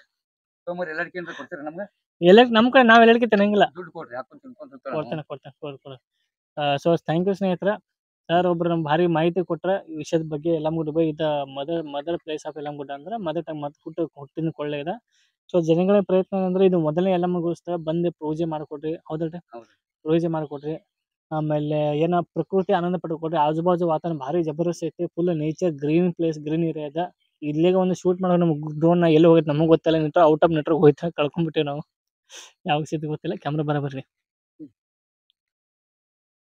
ಎಲ್ಲ ನಮ್ ಕಡೆ ನಾವ್ ಎಲ್ಲರಿಗೂ ತಿನ್ನಂಗಿಲ್ಲ ಕೊಡ್ತೇನೆ ಸೊ ಥ್ಯಾಂಕ್ ಯು ಸ್ನೇಹಿತರ ಸರ್ ಒಬ್ರು ನಮ್ಗೆ ಭಾರಿ ಮಾಹಿತಿ ಕೊಟ್ರ ಈ ವಿಷಯದ ಬಗ್ಗೆ ಯಲ್ಲಮ್ಮಗುಡ್ಡ ಇದ ಮದರ್ ಪ್ಲೇಸ್ ಆಫ್ ಯಲ್ಲಮ್ಮಗುಡ್ಡ ಅಂದ್ರೆ ಹುಟ್ಟಿನ ಕೊಳ್ಳೆ ಇದೆ ಸೊ ಜನಗಳ ಪ್ರಯತ್ನ ಅಂದ್ರೆ ಇದು ಮೊದಲನೇ ಯಲ್ಲಮ್ಮಗೋಸ್ಕರ ಬಂದು ಪೂಜೆ ಮಾಡ್ಕೊಡ್ರಿ ಹೌದಲ್ರಿ ಪೂಜೆ ಮಾಡ್ಕೊಡ್ರಿ ಆಮೇಲೆ ಏನ ಪ್ರಕೃತಿ ಆನಂದ ಪಡ್ಕೊಡ್ರಿ ಆಜು ಬಾಜು ವಾತಾವರಣ ಭಾರಿ ಜಬರ್ದಸ್ತ್ ಐತಿ full nature green place green area ಇದೆ ಇಲ್ಲಿಗೆ ಒಂದು ಶೂಟ್ ಮಾಡೋ ನಮ್ಗೆ ಡ್ರೋನ್ ಎಲ್ಲಿ ಹೋಗೈತೆ ನಮಗ್ ಗೊತ್ತಿಲ್ಲ ಔಟ್ ಆಫ್ ನೆಟ್ವರ್ಕ್ ಹೋಯ್ತಾ ಕಳ್ಕೊಂಡ್ಬಿಟ್ಟಿವಿ ನಾವು ಯಾವಾಗ ಸಿದ್ದು ಗೊತ್ತಿಲ್ಲ ಕ್ಯಾಮ್ರಾ ಬರಬರ್ರಿ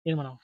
ಏನ್ ಮಾಡೋಣ